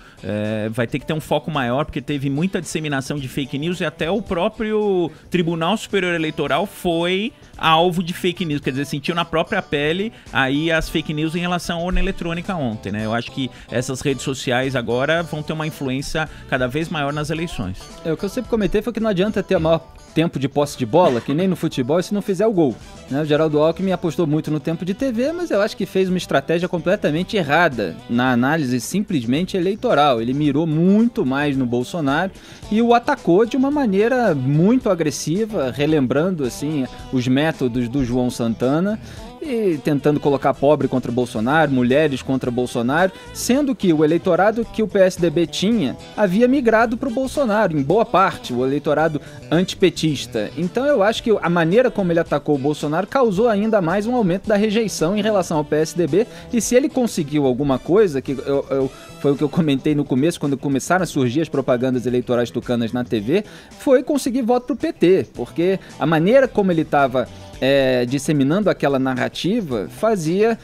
vai ter que ter um foco maior, porque teve muita disseminação de fake news e até o próprio Tribunal Superior Eleitoral foi alvo de fake news, quer dizer, sentiu na própria pele aí as fake news em relação à urna eletrônica ontem, né? Eu acho que essas redes sociais agora vão ter uma influência cada vez maior nas eleições. O que eu sempre comentei foi que não adianta ter o maior tempo de posse de bola, que nem no futebol, se não fizer o gol. Né? O Geraldo Alckmin apostou muito no tempo de TV, mas eu acho que fez uma estratégia completamente errada na análise simplesmente eleitoral. Ele mirou muito mais no Bolsonaro e o atacou de uma maneira muito agressiva, relembrando assim os métodos do João Santana, e tentando colocar pobre contra Bolsonaro, mulheres contra Bolsonaro, sendo que o eleitorado que o PSDB tinha havia migrado para o Bolsonaro, em boa parte, o eleitorado antipetista. Então eu acho que a maneira como ele atacou o Bolsonaro causou ainda mais um aumento da rejeição em relação ao PSDB, e se ele conseguiu alguma coisa, que foi o que eu comentei no começo, quando começaram a surgir as propagandas eleitorais tucanas na TV, foi conseguir voto pro PT, porque a maneira como ele estava disseminando aquela narrativa fazia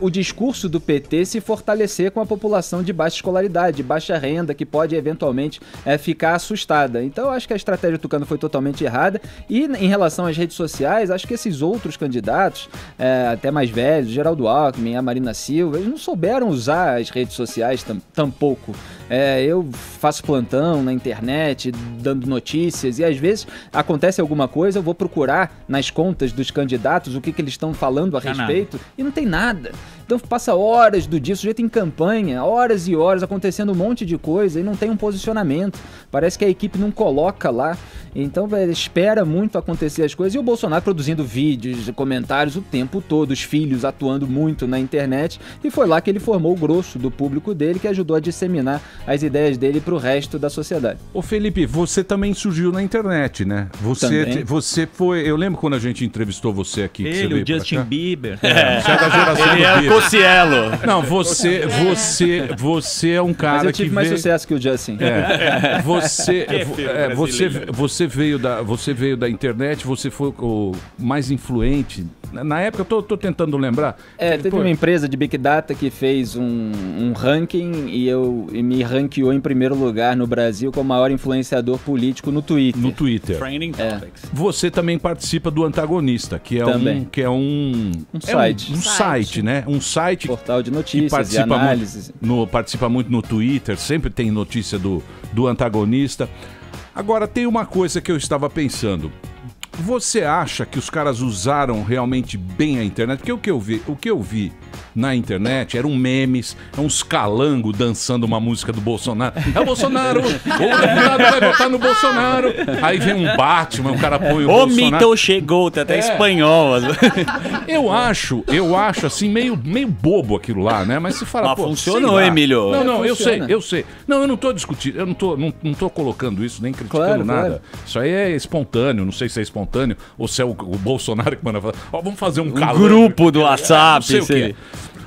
o discurso do PT se fortalecer com a população de baixa escolaridade, de baixa renda, que pode eventualmente ficar assustada. Então eu acho que a estratégia tucana foi totalmente errada, e em relação às redes sociais, acho que esses outros candidatos, até mais velhos, Geraldo Alckmin, a Marina Silva, eles não souberam usar as redes sociais tampouco. Eu faço plantão na internet, dando notícias, e às vezes acontece alguma coisa, eu vou procurar nas contas dos candidatos o que eles estão falando a respeito, e não tem nada. Então passa horas do dia, o sujeito em campanha, horas e horas acontecendo um monte de coisa e não tem um posicionamento. Parece que a equipe não coloca lá. Então espera muito acontecer as coisas. E o Bolsonaro produzindo vídeos, comentários o tempo todo, os filhos atuando muito na internet. E foi lá que ele formou o grosso do público dele, que ajudou a disseminar as ideias dele para o resto da sociedade. Ô Felipe, você também surgiu na internet, né? Você foi... Eu lembro quando a gente entrevistou você aqui. Ele, o Justin Bieber. Você é da geração ele do é Bieber. Cocielo. Não, você é um cara que Mas eu tive mais sucesso que o Justin. Você veio da internet, você foi o mais influente. Na época, eu tô tentando lembrar. Teve uma empresa de Big Data que fez um ranking e me ranqueou em primeiro lugar no Brasil como o maior influenciador político no Twitter. No Twitter. Training Topics. Você também participa do Antagonista, que é um site. Um site, né? Um site. Portal de notícias e análises. Participa muito no Twitter, sempre tem notícia do Antagonista. Agora, tem uma coisa que eu estava pensando. Você acha que os caras usaram realmente bem a internet? Porque o que eu vi na internet eram memes, uns calangos dançando uma música do Bolsonaro. É o Bolsonaro! O deputado vai votar no Bolsonaro! Aí vem um Batman, o cara põe o Bolsonaro. Mito chegou, tem até espanhol. Eu acho assim, meio bobo aquilo lá, né? Mas se fala, mas funcionou, Emílio. Não, eu sei. Não, eu não tô discutindo, eu não tô colocando isso, nem criticando nada. Claro. Isso aí é espontâneo, não sei se é espontâneo ou se é o Bolsonaro que manda falar. Vamos fazer um grupo do WhatsApp, não sei o quê.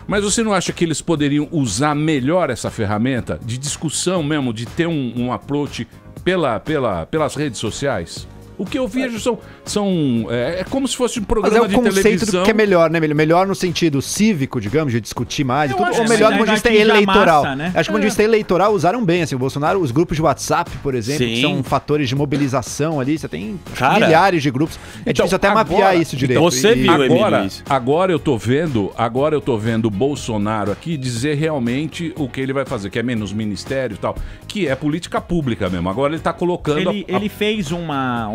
Mas você não acha que eles poderiam usar melhor essa ferramenta de discussão mesmo, de ter um approach pelas redes sociais? O que eu vejo é como se fosse um programa de televisão. Mas é o conceito do que é melhor, né? Melhor no sentido cívico, digamos, de discutir mais e tudo, ou melhor do ponto de vista eleitoral. Massa, né? Acho que do ponto de vista eleitoral usaram bem, assim, o Bolsonaro, os grupos de WhatsApp, por exemplo, que são fatores de mobilização ali, você tem milhares de grupos. É difícil até mapear isso direito. Você viu, agora eu tô vendo o Bolsonaro aqui dizer realmente o que ele vai fazer, que é menos ministério e tal, que é política pública mesmo. Agora ele tá colocando... Ele fez uma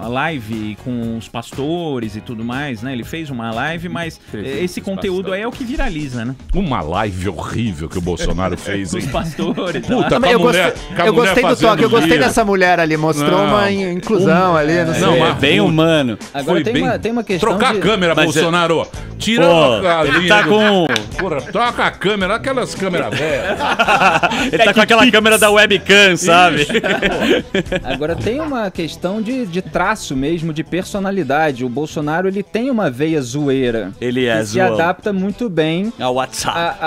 live com os pastores e tudo mais, né? Ele fez uma live, mas esse conteúdo aí é o que viraliza, né? Uma live horrível que o Bolsonaro fez, hein? Os pastores. Puta, eu gostei do toque, eu gostei dessa mulher ali, mostrou uma inclusão ali, não sei. Não, é bem humano. Agora tem uma questão trocar a câmera, Bolsonaro. Tira a ele tá com... Porra, troca a câmera, aquelas câmeras velhas. Ele tá com aquela câmera da webcam, sabe? Agora tem uma questão de traço mesmo, de personalidade. O Bolsonaro, ele tem uma veia zoeira. Ele é se adapta muito bem ao WhatsApp,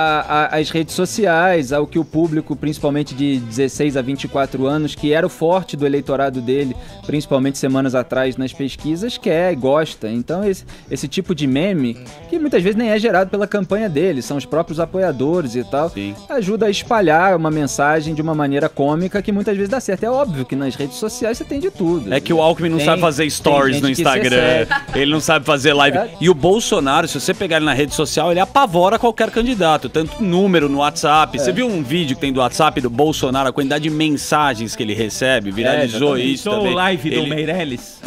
às redes sociais, ao que o público, principalmente de 16 a 24 anos, que era o forte do eleitorado dele, principalmente semanas atrás nas pesquisas, quer e gosta. Então esse tipo de meme, que muitas vezes nem é gerado pela campanha dele, são os próprios apoiadores e tal, ajuda a espalhar uma mensagem de uma maneira cômica que muitas vezes dá certo. É óbvio que nas redes sociais você tem de tudo. É que o Alckmin não sabe fazer stories no Instagram, ele não sabe fazer live. E o Bolsonaro, se você pegar ele na rede social, ele apavora qualquer candidato, tanto número no WhatsApp. Você viu um vídeo que tem do WhatsApp do Bolsonaro, a quantidade de mensagens que ele recebe, viralizou isso também. Live do Meirelles.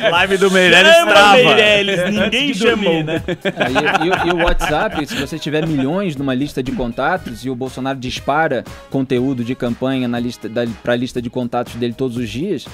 Live do Meirelles trava. Meirelles, ninguém chamou, né? E o WhatsApp, se você tiver milhões numa lista de contatos e o Bolsonaro dispara conteúdo de campanha pra lista de contatos dele todos os dias,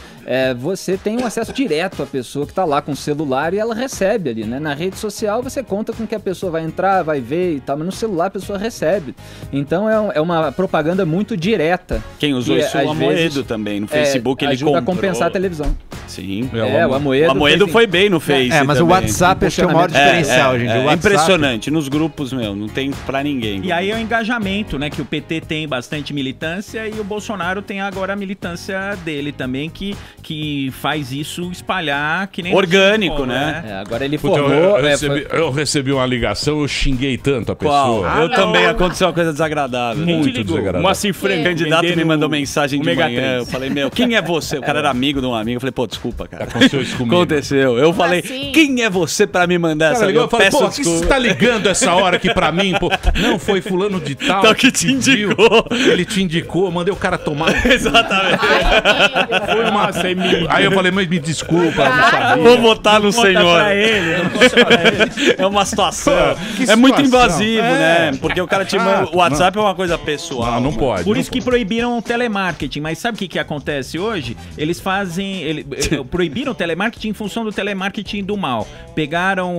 você tem um acesso direto à pessoa que tá lá com o celular e ela recebe ali, né? Na rede social você conta com que a pessoa vai entrar, vai ver e tal, mas no celular a pessoa recebe. Então é uma propaganda muito direta. Quem usou isso o Amoedo também, no Facebook ele ajuda a compensar a televisão. Sim. O Amoedo foi bem no Face mas o WhatsApp acho que é o maior diferencial, gente. É impressionante, nos grupos, não tem pra ninguém. E aí é o engajamento, né? Que o PT tem bastante militância e o Bolsonaro tem agora a militância dele também, que faz isso espalhar que nem... Orgânico, né? Agora ele formou... Eu recebi uma ligação, eu xinguei tanto a pessoa. Eu também, aconteceu uma coisa desagradável. Muito desagradável. O candidato me mandou mensagem de manhã, eu falei, quem é você? O cara era amigo de um amigo, eu falei, desculpa. desculpa, cara. Aconteceu isso comigo. Aconteceu. Eu falei, assim? quem é você pra me mandar essa? Eu falei, peço pô, que você tá ligando essa hora aqui pra mim, pô? Não, foi fulano de tal. Então que te pediu. indicou. Ele te indicou, mandei o cara tomar. Exatamente. Foi uma... Aí eu falei, mas me desculpa, não sabia. Vou votar no senhor. Pra ele. É uma situação. Que É muito situação. invasivo, né? Porque o cara te manda... O WhatsApp é uma coisa pessoal. Não pode. Por isso que proibiram o telemarketing. Mas sabe o que acontece hoje? Eles fazem... proibiram o telemarketing em função do telemarketing do mal.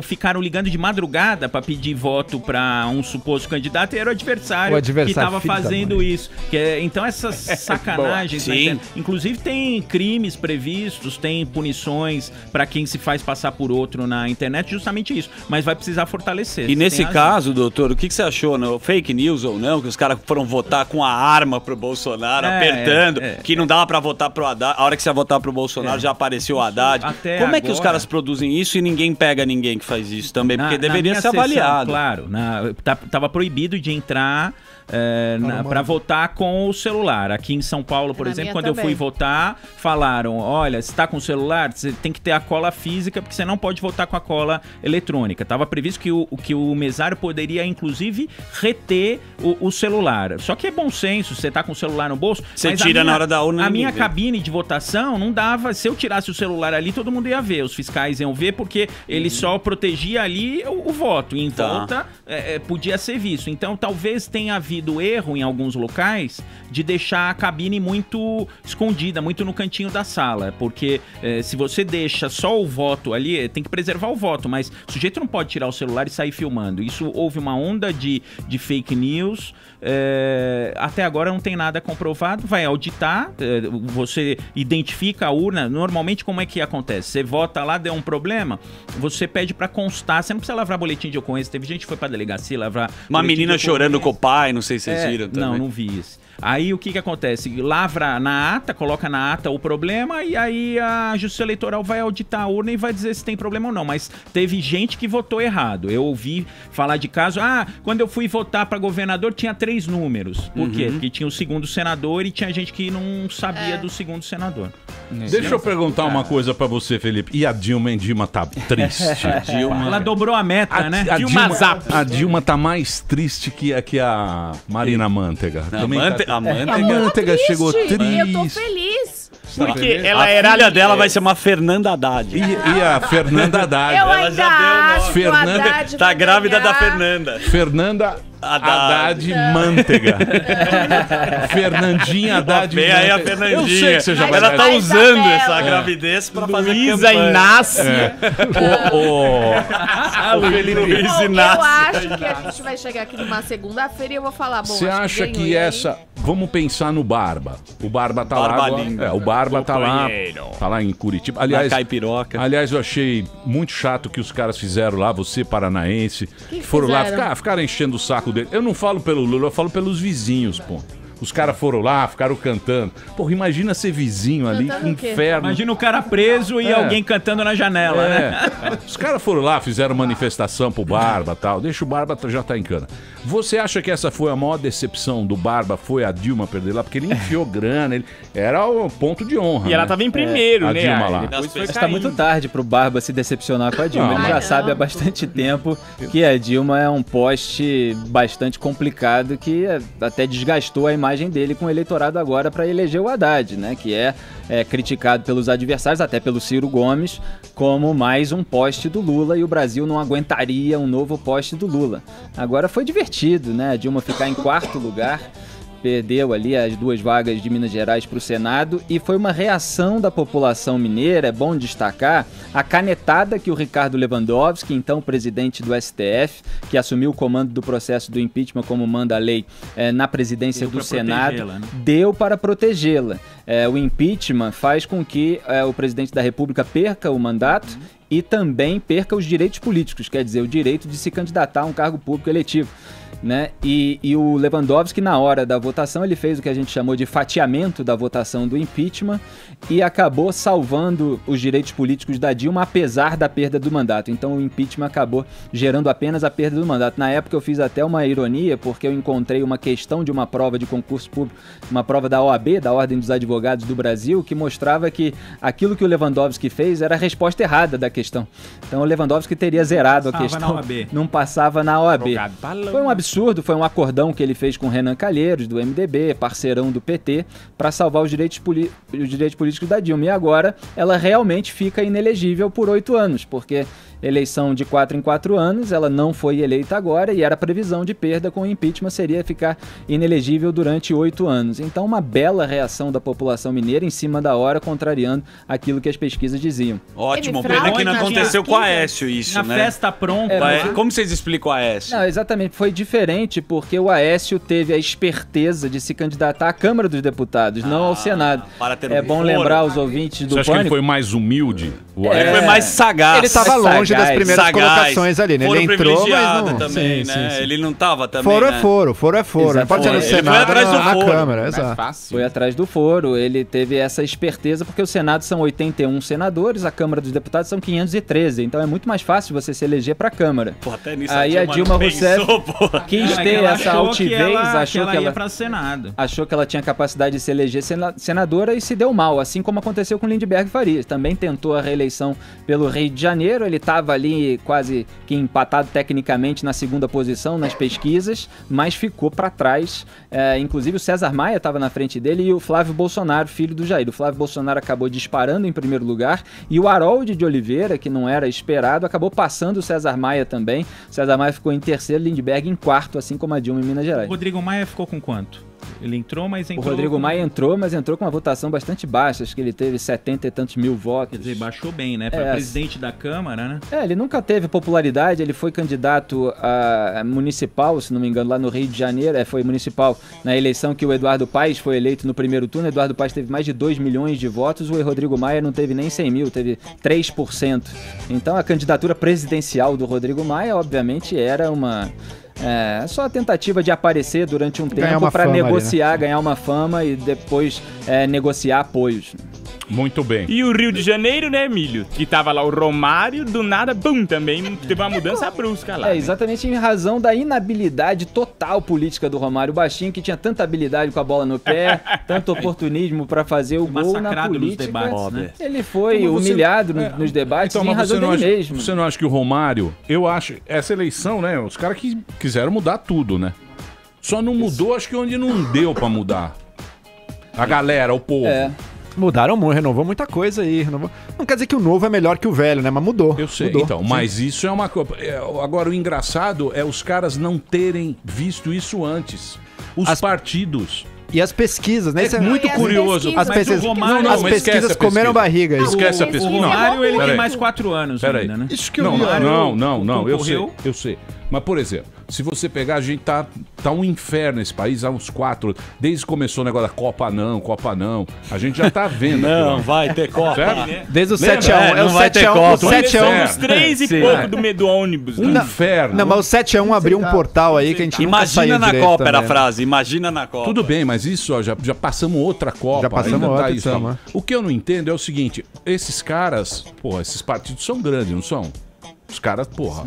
Ficaram ligando de madrugada pra pedir voto pra um suposto candidato e era o adversário que tava fazendo isso. Então essas sacanagens... Sim. Inclusive tem crimes previstos, tem punições pra quem se faz passar por outro na internet, justamente isso. Mas vai precisar fortalecer. E nesse caso, doutor, o que você achou? No fake news ou não? Que os caras foram votar com a arma pro Bolsonaro, apertando, que não dava pra votar pro Haddad. A hora que você ia votar pro Bolsonaro já apareceu o Haddad. Como é que os caras produzem isso e ninguém pega ninguém que faz isso também? Porque deveria ser avaliado. Claro, tava proibido de entrar para votar com o celular. Aqui em São Paulo, por exemplo, quando eu fui votar, falaram, olha, se tá com o celular, você tem que ter a cola física, porque você não pode votar com a cola eletrônica. Tava previsto que o mesário poderia, inclusive, reter o celular. Só que é bom senso, você tá com o celular no bolso. Você tira na hora da urna. A minha cabine de votação não dava, se eu tirasse o celular ali, todo mundo ia ver, os fiscais iam ver, porque ele só protegia ali o voto, e em volta podia ser visto. Então talvez tenha havido erro em alguns locais de deixar a cabine muito escondida, muito no cantinho da sala, porque se você deixa só o voto ali, tem que preservar o voto, mas o sujeito não pode tirar o celular e sair filmando. Isso houve uma onda de fake news, até agora não tem nada comprovado, vai auditar, você identifica a urna, normalmente como é que acontece? Você vota lá, deu um problema, você pede pra constar, você não precisa lavrar boletim de ocorrência, teve gente que foi pra delegacia lavrar uma menina chorando com o pai, não sei se vocês viram também. Não vi isso. Aí o que acontece? Lavra na ata, coloca na ata o problema e aí a Justiça Eleitoral vai auditar a urna e vai dizer se tem problema ou não. Mas teve gente que votou errado. Eu ouvi falar de caso, quando eu fui votar para governador tinha 3 números. Por quê? Porque tinha o segundo senador e tinha gente que não sabia do segundo senador. Deixa eu perguntar uma coisa pra você, Felipe. E a Dilma tá triste? Ela dobrou a meta, né? A Dilma tá mais triste que a Marina Manteiga. A Manteiga chegou triste. Eu tô feliz. Porque a filha dela vai ser uma Fernanda Haddad. E a Fernanda Haddad. Eu ainda acho que o Haddad tá grávida da Fernanda. Fernanda Haddad Manteiga. Fernandinha Haddad Manteiga. Aí a Fernandinha. Eu sei que você já vai Ela tá usando essa gravidez pra fazer Luísa Inácia. O Felipe Luiz Eu Inácio. acho que a gente vai chegar aqui numa segunda-feira e eu vou falar, bom, Você acha que essa... Vamos pensar no Barba. O Barba tá lá agora. O Barba tá lá em Curitiba. Aliás, Caipiroca. Aliás, eu achei muito chato que os caras fizeram lá, você paranaense, que foram lá, ficaram enchendo o saco dele. Eu não falo pelo Lula, eu falo pelos vizinhos, pô. Os caras foram lá, ficaram cantando. Porra, imagina ser vizinho ali, que inferno. Imagina o cara preso e alguém cantando na janela, né? Os caras foram lá, fizeram manifestação pro Barba e tal. Deixa o Barba, já tá em cana. Você acha que essa foi a maior decepção do Barba? Foi a Dilma perder lá? Porque ele enfiou grana, ele era o ponto de honra. E ela tava em primeiro, a né? Dilma lá. Está muito tarde pro Barba se decepcionar com a Dilma. Ele já sabe há bastante tempo que a Dilma é um poste bastante complicado que até desgastou a imagem dele com o eleitorado agora para eleger o Haddad, né? Que é criticado pelos adversários, até pelo Ciro Gomes, como mais um poste do Lula, e o Brasil não aguentaria um novo poste do Lula. Agora foi divertido, né? A Dilma ficar em 4º lugar, perdeu ali as 2 vagas de Minas Gerais para o Senado, e foi uma reação da população mineira. É bom destacar a canetada que o Ricardo Lewandowski, então presidente do STF, que assumiu o comando do processo do impeachment, como manda a lei, na presidência do Senado, né? Deu para protegê-la. O impeachment faz com que o presidente da República perca o mandato e também perca os direitos políticos, quer dizer, o direito de se candidatar a um cargo público eletivo. né? E o Lewandowski, na hora da votação, ele fez o que a gente chamou de fatiamento da votação do impeachment e acabou salvando os direitos políticos da Dilma, apesar da perda do mandato. Então o impeachment acabou gerando apenas a perda do mandato. Na época eu fiz até uma ironia, porque eu encontrei uma questão de uma prova de concurso público, uma prova da OAB, da Ordem dos Advogados do Brasil, que mostrava que aquilo que o Lewandowski fez era a resposta errada da questão. Então o Lewandowski teria zerado a questão, não passava na OAB. Foi um absurdo, foi um acordão que ele fez com Renan Calheiros, do MDB, parceirão do PT, para salvar os direitos políticos da Dilma. E agora ela realmente fica inelegível por 8 anos, porque eleição de 4 em 4 anos, ela não foi eleita agora e era previsão de perda com o impeachment, seria ficar inelegível durante 8 anos. Então uma bela reação da população mineira em cima da hora, contrariando aquilo que as pesquisas diziam. Ótimo, pena que não aconteceu com o Aécio isso, né? Na festa pronta. Como vocês explicam o Aécio? Não, exatamente, foi diferente porque o Aécio teve a esperteza de se candidatar à Câmara dos Deputados, não ao Senado. É bom lembrar os ouvintes do Você acha que ele foi mais humilde? Ele foi mais sagaz. Ele estava longe das primeiras colocações ali, né? Ele entrou, mas não... também, sim, né? sim. Ele não tava também, foro né? é foro, foro é foro. Não pode ser no Senado, na Câmara, exato. Foi atrás do foro, ele teve essa esperteza, porque o Senado são 81 senadores, a Câmara dos Deputados são 513, então é muito mais fácil você se eleger pra Câmara. Pô, até nisso aí a Dilma Rousseff quis ter essa altivez, achou que ela ia pra Senado. Achou que ela tinha capacidade de se eleger senadora e se deu mal, assim como aconteceu com Lindbergh Farias. Também tentou a reeleição pelo Rio de Janeiro, ele estava ali quase que empatado tecnicamente na segunda posição nas pesquisas, mas ficou para trás. Inclusive o César Maia estava na frente dele e o Flávio Bolsonaro, filho do Jair. O Flávio Bolsonaro acabou disparando em primeiro lugar e o Harold de Oliveira, que não era esperado, acabou passando o César Maia também. O César Maia ficou em terceiro, Lindbergh em quarto, assim como a Dilma em Minas Gerais. O Rodrigo Maia ficou com quanto? Ele entrou, mas entrou... O Rodrigo Maia entrou, mas entrou com uma votação bastante baixa. Acho que ele teve 70 e tantos mil votos. Quer dizer, baixou bem, né? Para presidente da Câmara, né? Ele nunca teve popularidade. Ele foi candidato a municipal, se não me engano, lá no Rio de Janeiro. Foi municipal na eleição que o Eduardo Paes foi eleito no primeiro turno. O Eduardo Paes teve mais de 2 milhões de votos. O Rodrigo Maia não teve nem 100 mil, teve 3%. Então a candidatura presidencial do Rodrigo Maia, obviamente, era uma... só a tentativa de aparecer durante um tempo para negociar, ali, né? Ganhar uma fama e depois negociar apoios. Muito bem. E o Rio de Janeiro, né, Emílio? Que tava lá o Romário, do nada, bum, também teve uma mudança brusca lá. Exatamente em razão da inabilidade total política do Romário Baixinho, que tinha tanta habilidade com a bola no pé, tanto oportunismo para fazer o gol na política. Nos debates, né? Ele foi humilhado nos debates em razão dele mesmo. Você não acha que o Romário... Eu acho... Essa eleição, né, os caras que quiseram mudar tudo, né? Só não mudou, acho que onde não deu para mudar. A galera, o povo. Mudaram muito, renovou muita coisa aí. Não quer dizer que o novo é melhor que o velho, né? Mas mudou. Eu sei, mudou. Então, mas isso é uma coisa... Agora, o engraçado é os caras não terem visto isso antes. Os partidos... E as pesquisas, né? É muito curioso. As pesquisas comeram barriga. Esquece a pesquisa. O Romário, ele tem mais 4 anos ainda, né? Isso que não, eu sei. Mas, por exemplo, se você pegar, a gente tá um inferno nesse país há uns 4 anos. Desde que começou o negócio da Copa não. A gente já tá vendo. Não, vai ter Copa. Desde o 7x1. Não vai ter Copa. 7x1 uns 3 e pouco do ônibus. Inferno. Não, mas o 7x1 abriu um portal aí que a gente Imagina na Copa, era a frase. Imagina na Copa. Tudo bem, mas isso, ó, já passamos outra Copa. Já passamos outra, isso, O que eu não entendo é o seguinte, esses caras, porra, esses partidos são grandes, não são? Os caras, porra,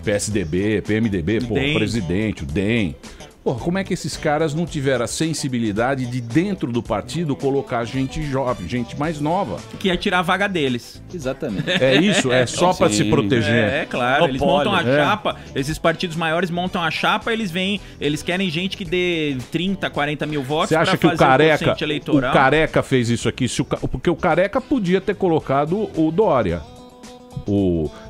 PSDB, PMDB, porra, presidente, o DEM. Porra, como é que esses caras não tiveram a sensibilidade de dentro do partido colocar gente jovem, gente mais nova? Que ia tirar a vaga deles. Exatamente. É isso? É só pra se proteger? É claro. Eles montam a chapa, esses partidos maiores montam a chapa, eles querem gente que dê 30, 40 mil votos. Você acha que o Careca fez isso aqui? Porque o Careca podia ter colocado o Dória.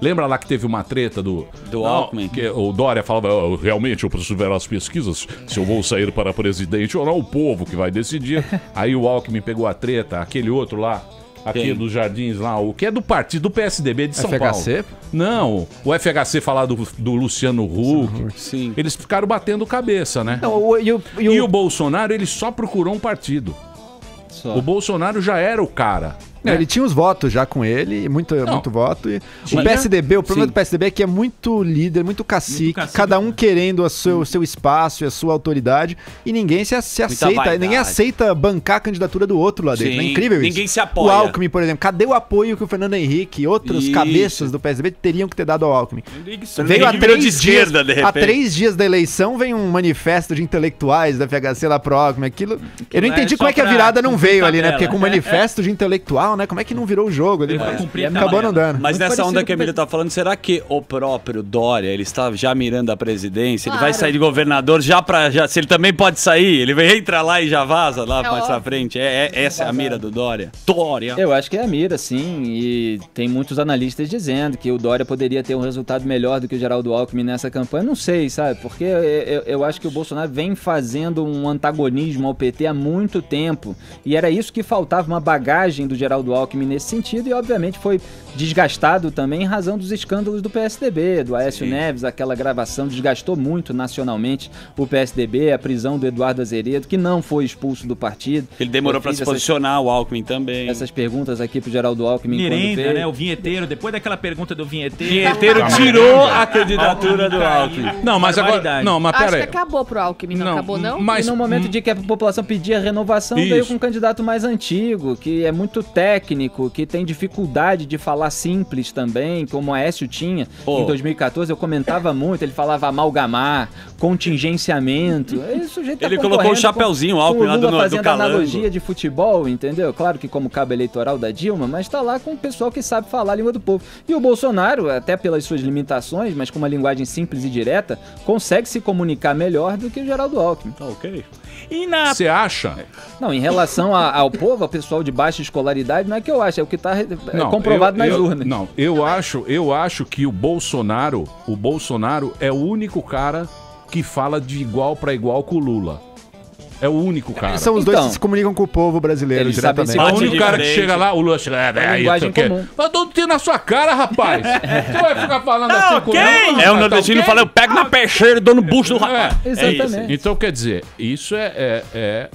Lembra lá que teve uma treta do Alckmin? Que o Dória falava, realmente eu preciso ver as pesquisas, se eu vou sair para presidente ou não, o povo que vai decidir. Aí o Alckmin pegou a treta, aquele outro lá, aqui dos Jardins lá, o que é do partido do PSDB de São Paulo. Não, o FHC falar do Luciano Huck. Sim. Eles ficaram batendo cabeça, né? Não, e o Bolsonaro, ele só procurou um partido. O Bolsonaro já era o cara. Ele tinha os votos já com ele, muito voto. E o PSDB, o problema do PSDB é que é muito líder, muito cacique, cada um querendo o seu espaço e a sua autoridade, e ninguém se aceita, ninguém aceita bancar a candidatura do outro lá dentro. É incrível isso. Ninguém se apoia. O Alckmin, por exemplo, cadê o apoio que o Fernando Henrique e outros cabeças do PSDB teriam que ter dado ao Alckmin? Veio há 3 dias da eleição, vem um manifesto de intelectuais da FHC lá pro Alckmin, aquilo... Eu não entendi como é que a virada não veio ali, né? Porque com o manifesto de intelectual, né? Como é que não virou o jogo ali? Acabou não dando. Mas nessa onda que a Emília tá falando, será que o próprio Dória, ele está já mirando a presidência, ele vai sair de governador se ele também pode sair, ele entra lá e já vaza lá mais pra frente. Essa é a mira do Dória. Eu acho que é a mira, sim, e tem muitos analistas dizendo que o Dória poderia ter um resultado melhor do que o Geraldo Alckmin nessa campanha. Não sei, sabe? Porque eu acho que o Bolsonaro vem fazendo um antagonismo ao PT há muito tempo, e era isso que faltava, uma bagagem do Geraldo Alckmin nesse sentido, e obviamente foi desgastado também em razão dos escândalos do PSDB, do Aécio Neves, aquela gravação desgastou muito nacionalmente o PSDB, a prisão do Eduardo Azeredo, que não foi expulso do partido. Ele demorou para se posicionar, o Alckmin também. Essas perguntas aqui pro Geraldo Alckmin. Mirenda, né? O vinheteiro, depois daquela pergunta do vinheteiro. O vinheteiro tirou a candidatura do Alckmin. Não, mas agora... Não, mas acho que acabou pro Alckmin, não acabou não? Mas, e no momento de que a população pedia renovação, veio com um candidato mais antigo, que é muito técnico, que tem dificuldade de falar simples também, como o Aécio tinha em 2014, eu comentava muito, ele falava amalgamar, contingenciamento. Ele colocou o chapeuzinho, o Alckmin lá do Calango. Fazendo analogia de futebol, entendeu? Claro que como cabo eleitoral da Dilma, mas tá lá com o pessoal que sabe falar a língua do povo. E o Bolsonaro, até pelas suas limitações, mas com uma linguagem simples e direta, consegue se comunicar melhor do que o Geraldo Alckmin. Ok. Você acha? Não, em relação ao povo, ao pessoal de baixa escolaridade, não é que eu acho, é o que está comprovado nas urnas. Não, eu acho que o Bolsonaro é o único cara que fala de igual para igual com o Lula. É o único cara. São os dois que se comunicam com o povo brasileiro diretamente. É o único cara que chega lá, o Lula chega lá, linguagem comum. Mas todo tiro na sua cara, rapaz. Você vai ficar falando assim com o Lula? É o nordestino falando, eu pego na peixeira e dou no bucho do rapaz. Exatamente. Então, quer dizer, isso é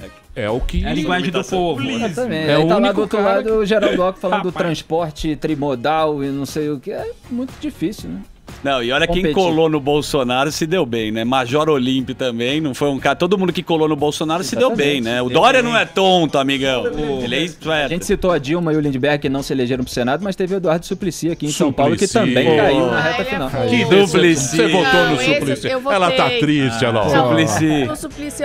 o que... É a linguagem do povo. Exatamente. Aí tá lá do outro lado o Geraldo Alckmin falando do transporte trimodal e não sei o que. É muito difícil, né? Não, e olha quem colou no Bolsonaro se deu bem, né? Major Olímpio também, não foi um cara... Todo mundo que colou no Bolsonaro se deu bem, né? O Dória não é tonto, amigão. Ele é esperto. A gente citou a Dilma e o Lindbergh que não se elegeram pro Senado, mas teve o Eduardo Suplicy aqui em São Paulo, que também caiu na reta final. Que Suplicy. Você votou no Suplicy. Ela tá triste, ela. Suplicy.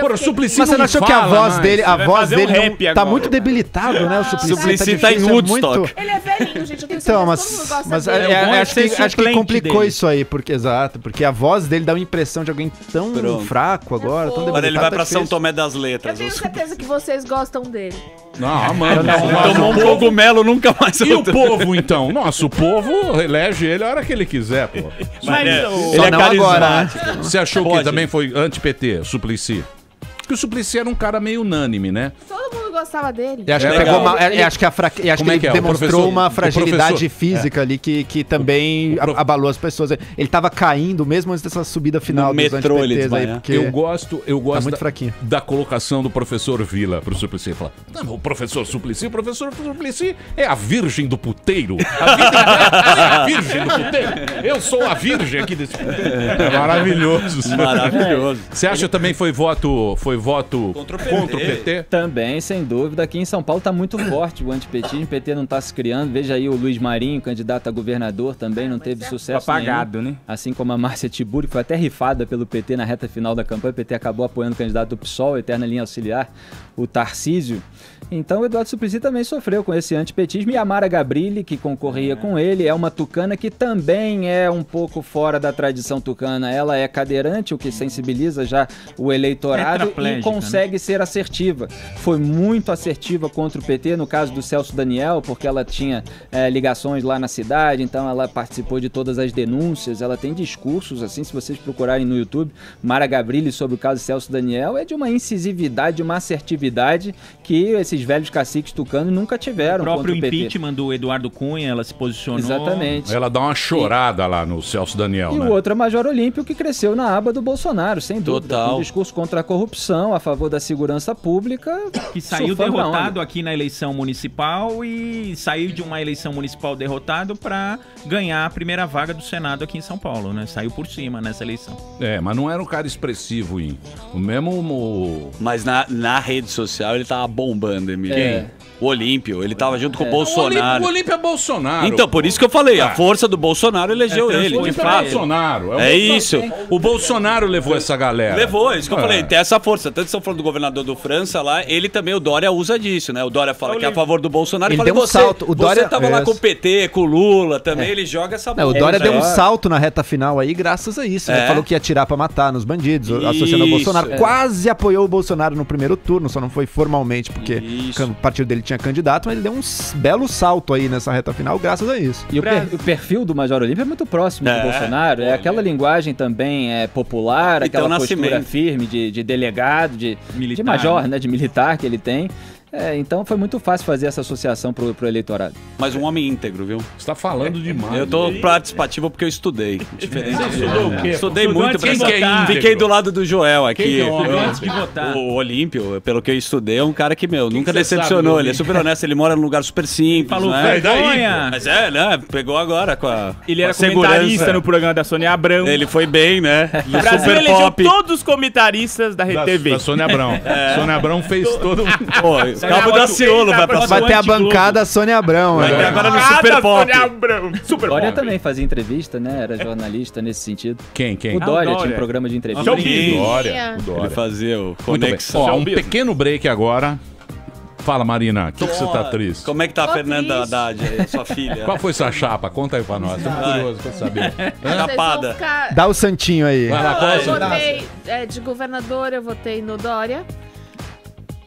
O Suplicy, mas você não achou que a voz dele tá muito debilitado, né? O Suplicy tá em Woodstock. Ele é velhinho, gente. Eu tenho então, mas acho que complicou isso aí, porque a voz dele dá uma impressão de alguém tão fraco agora, tão debilitado. Agora ele vai pra São Tomé das Letras. Eu tenho certeza que vocês gostam dele. Não, mano. Tomou um cogumelo, nunca mais. E o povo, então? Nossa, o povo elege ele a hora que ele quiser, pô. Mas ele é carismático. Você achou que também foi anti-PT, Suplicy? Porque o Suplicy era um cara meio unânime, né? Todo mundo gostava dele. Acho que ele demonstrou uma fragilidade física ali que também abalou as pessoas. Ele tava caindo mesmo antes dessa subida final dos anti-PTs aí. Porque eu gosto tá muito fraquinho. Da colocação do professor Vila pro Suplicy. Fala, o professor Suplicy é a virgem do puteiro. A virgem do puteiro. Eu sou a virgem aqui desse puteiro. É maravilhoso. Maravilhoso. Você acha também foi voto contra o PT? Também, sem dúvida. Aqui em São Paulo tá muito forte o antipetismo. O PT não tá se criando. Veja aí o Luiz Marinho, candidato a governador, também não teve sucesso apagado, nenhum. Né? Assim como a Márcia Tiburi, que foi até rifada pelo PT na reta final da campanha. O PT acabou apoiando o candidato do PSOL, eterna linha auxiliar, o Tarcísio. Então o Eduardo Suplicy também sofreu com esse antipetismo. E a Mara Gabrilli, que concorria com ele, é uma tucana que também é um pouco fora da tradição tucana. Ela é cadeirante, o que sensibiliza já o eleitorado e consegue ser assertiva. Foi muito assertiva contra o PT, no caso do Celso Daniel, porque ela tinha ligações lá na cidade, então ela participou de todas as denúncias. Ela tem discursos, assim, se vocês procurarem no YouTube, Mara Gabrilli sobre o caso do Celso Daniel, é de uma incisividade, de uma assertividade legitimidade que esses velhos caciques tucanos nunca tiveram. O próprio contra o PT. impeachment do Eduardo Cunha, ela se posicionou. Exatamente. Ela dá uma chorada lá no Celso Daniel, E né? o outro é o Major Olímpio, que cresceu na aba do Bolsonaro, sem dúvida. Total. Um discurso contra a corrupção, a favor da segurança pública. Que saiu surfando na derrotado onda. aqui na eleição municipal e saiu de uma eleição municipal derrotado para ganhar a primeira vaga do Senado aqui em São Paulo, né? Saiu por cima nessa eleição. Mas não era um cara expressivo, o mesmo... Mas na rede social ele tava bombando, Emílio. Quem? O Olímpio, ele tava junto com o Bolsonaro. O Olímpio é Bolsonaro. Então, por isso que eu falei, a força do Bolsonaro elegeu ele, O de Olímpio é fato. Bolsonaro. É isso. O Bolsonaro levou essa galera. Levou, é isso que eu falei, tem essa força. Tanto que estão falando do governador do França lá, ele também, o Dória usa disso, né? O Dória fala que é a favor do Bolsonaro. Ele Fala, deu um salto. O Dória você tava lá com o PT, com o Lula também, ele joga essa Não, o Dória deu um salto na reta final aí graças a isso. Né? Falou que ia atirar pra matar nos bandidos, associando ao Bolsonaro. Quase apoiou o Bolsonaro no primeiro turno, só não foi formalmente, porque o partido dele tinha candidato, mas ele deu um belo salto aí nessa reta final graças a isso. E o perfil do Major Olímpio é muito próximo do Bolsonaro. É aquela linguagem também popular, aquela postura firme de delegado, de major, né? De militar que ele tem. Então foi muito fácil fazer essa associação pro eleitorado. Mas um homem íntegro, viu? Você tá falando demais. Eu tô participativo porque eu estudei. Diferente. Você estudou o quê? Estudei muito. Fiquei do lado do Joel aqui. O Olímpio, pelo que eu estudei, é um cara que, nunca decepcionou. Ele é super honesto, ele mora num lugar super simples. Falou, né? Mas né? Pegou agora com a Ele era comentarista no programa da Sônia Abrão. Ele foi bem, né? O Brasil elegeu todos os comentaristas da RTV. Da Sônia Abrão. Sônia Abrão fez todo um... Cabo da Ciolo vai ter a bancada Sônia Abrão. Vai ter agora no Super Pop. O Dória também fazia entrevista, né? Era jornalista nesse sentido. Quem? O Dória tinha um programa de entrevista. O Dória. Ele fazia o Conexão. Ó, um pequeno break agora. Fala, Marina, o que você tá triste? Como é que tá a Fernanda Haddad, sua filha? Qual foi sua chapa? Conta aí pra nós. Estamos curiosos pra saber. Tapada. Dá o santinho aí. Vai lá, qual é o seu? Votei de governador, eu votei no Dória.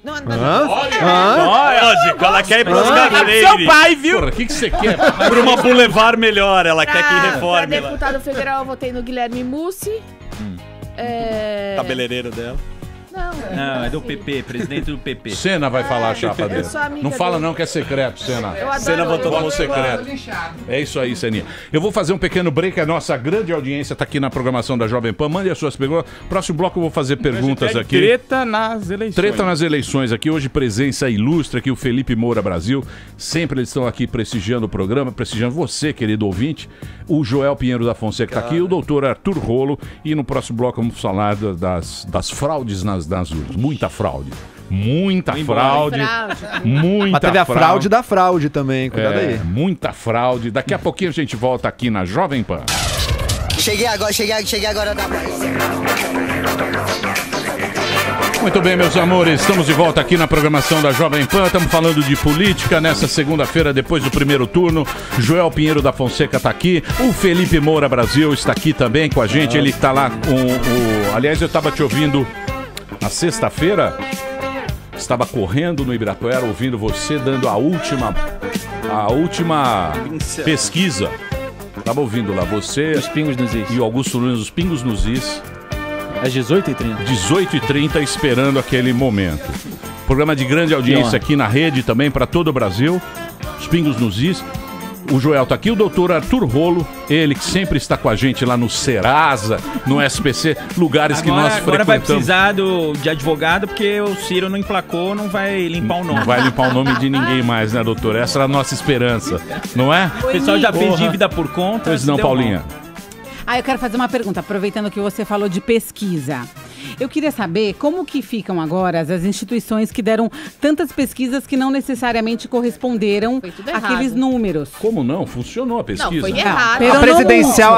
Lógico, ela quer ir pros seu pai, viu? Porra, o que você quer? Por uma boulevard melhor, ela quer que reforme. Pra deputado federal, eu votei no Guilherme Mussi. Cabeleireiro dela. Não, é do PP, presidente do PP. Senna vai falar a chapa dele. Não fala não que é secreto, Senna. Senna votou no secreto. É isso aí, Seninha. Eu vou fazer um pequeno break, a nossa grande audiência tá aqui na programação da Jovem Pan. Mande as suas perguntas. Próximo bloco eu vou fazer perguntas aqui. Treta nas eleições. Treta nas eleições aqui. Hoje presença ilustre aqui, o Felipe Moura Brasil. Sempre eles estão aqui prestigiando o programa, prestigiando você, querido ouvinte. O Joel Pinheiro da Fonseca tá aqui, o doutor Arthur Rolo. E no próximo bloco vamos falar das fraudes nas urnas. Muita fraude. Muita fraude. Mas teve a fraude da fraude também, cuidado aí. Muita fraude. Daqui a pouquinho a gente volta aqui na Jovem Pan. Cheguei agora da Muito bem, meus amores, estamos de volta aqui na programação da Jovem Pan. Estamos falando de política nessa segunda-feira, depois do primeiro turno. Joel Pinheiro da Fonseca está aqui. O Felipe Moura Brasil está aqui também com a gente. Ele está lá com o... Aliás, eu estava te ouvindo na sexta-feira. Estava correndo no Ibirapuera, ouvindo você dando a última pesquisa. Estava ouvindo lá você Os Pingos nos Is. e o Augusto Nunes, os Pingos nos Is. Às 18h30. 18h30, esperando aquele momento. Programa de grande audiência aqui na rede também, para todo o Brasil. Os Pingos nos Is. O Joel tá aqui, o doutor Arthur Rolo, ele que sempre está com a gente lá no Serasa, no SPC, lugares que nós frequentamos. Agora vai precisar de advogado, porque o Ciro não emplacou, não vai limpar o nome. Não vai limpar o nome de ninguém mais, né, doutor? Essa era a nossa esperança, não é? O pessoal já fez dívida por conta. Pois não, Paulinha. Eu quero fazer uma pergunta, aproveitando que você falou de pesquisa. Eu queria saber como que ficam agora as instituições que deram tantas pesquisas que não necessariamente corresponderam àqueles números. Como não? Funcionou a pesquisa. Não, foi errado.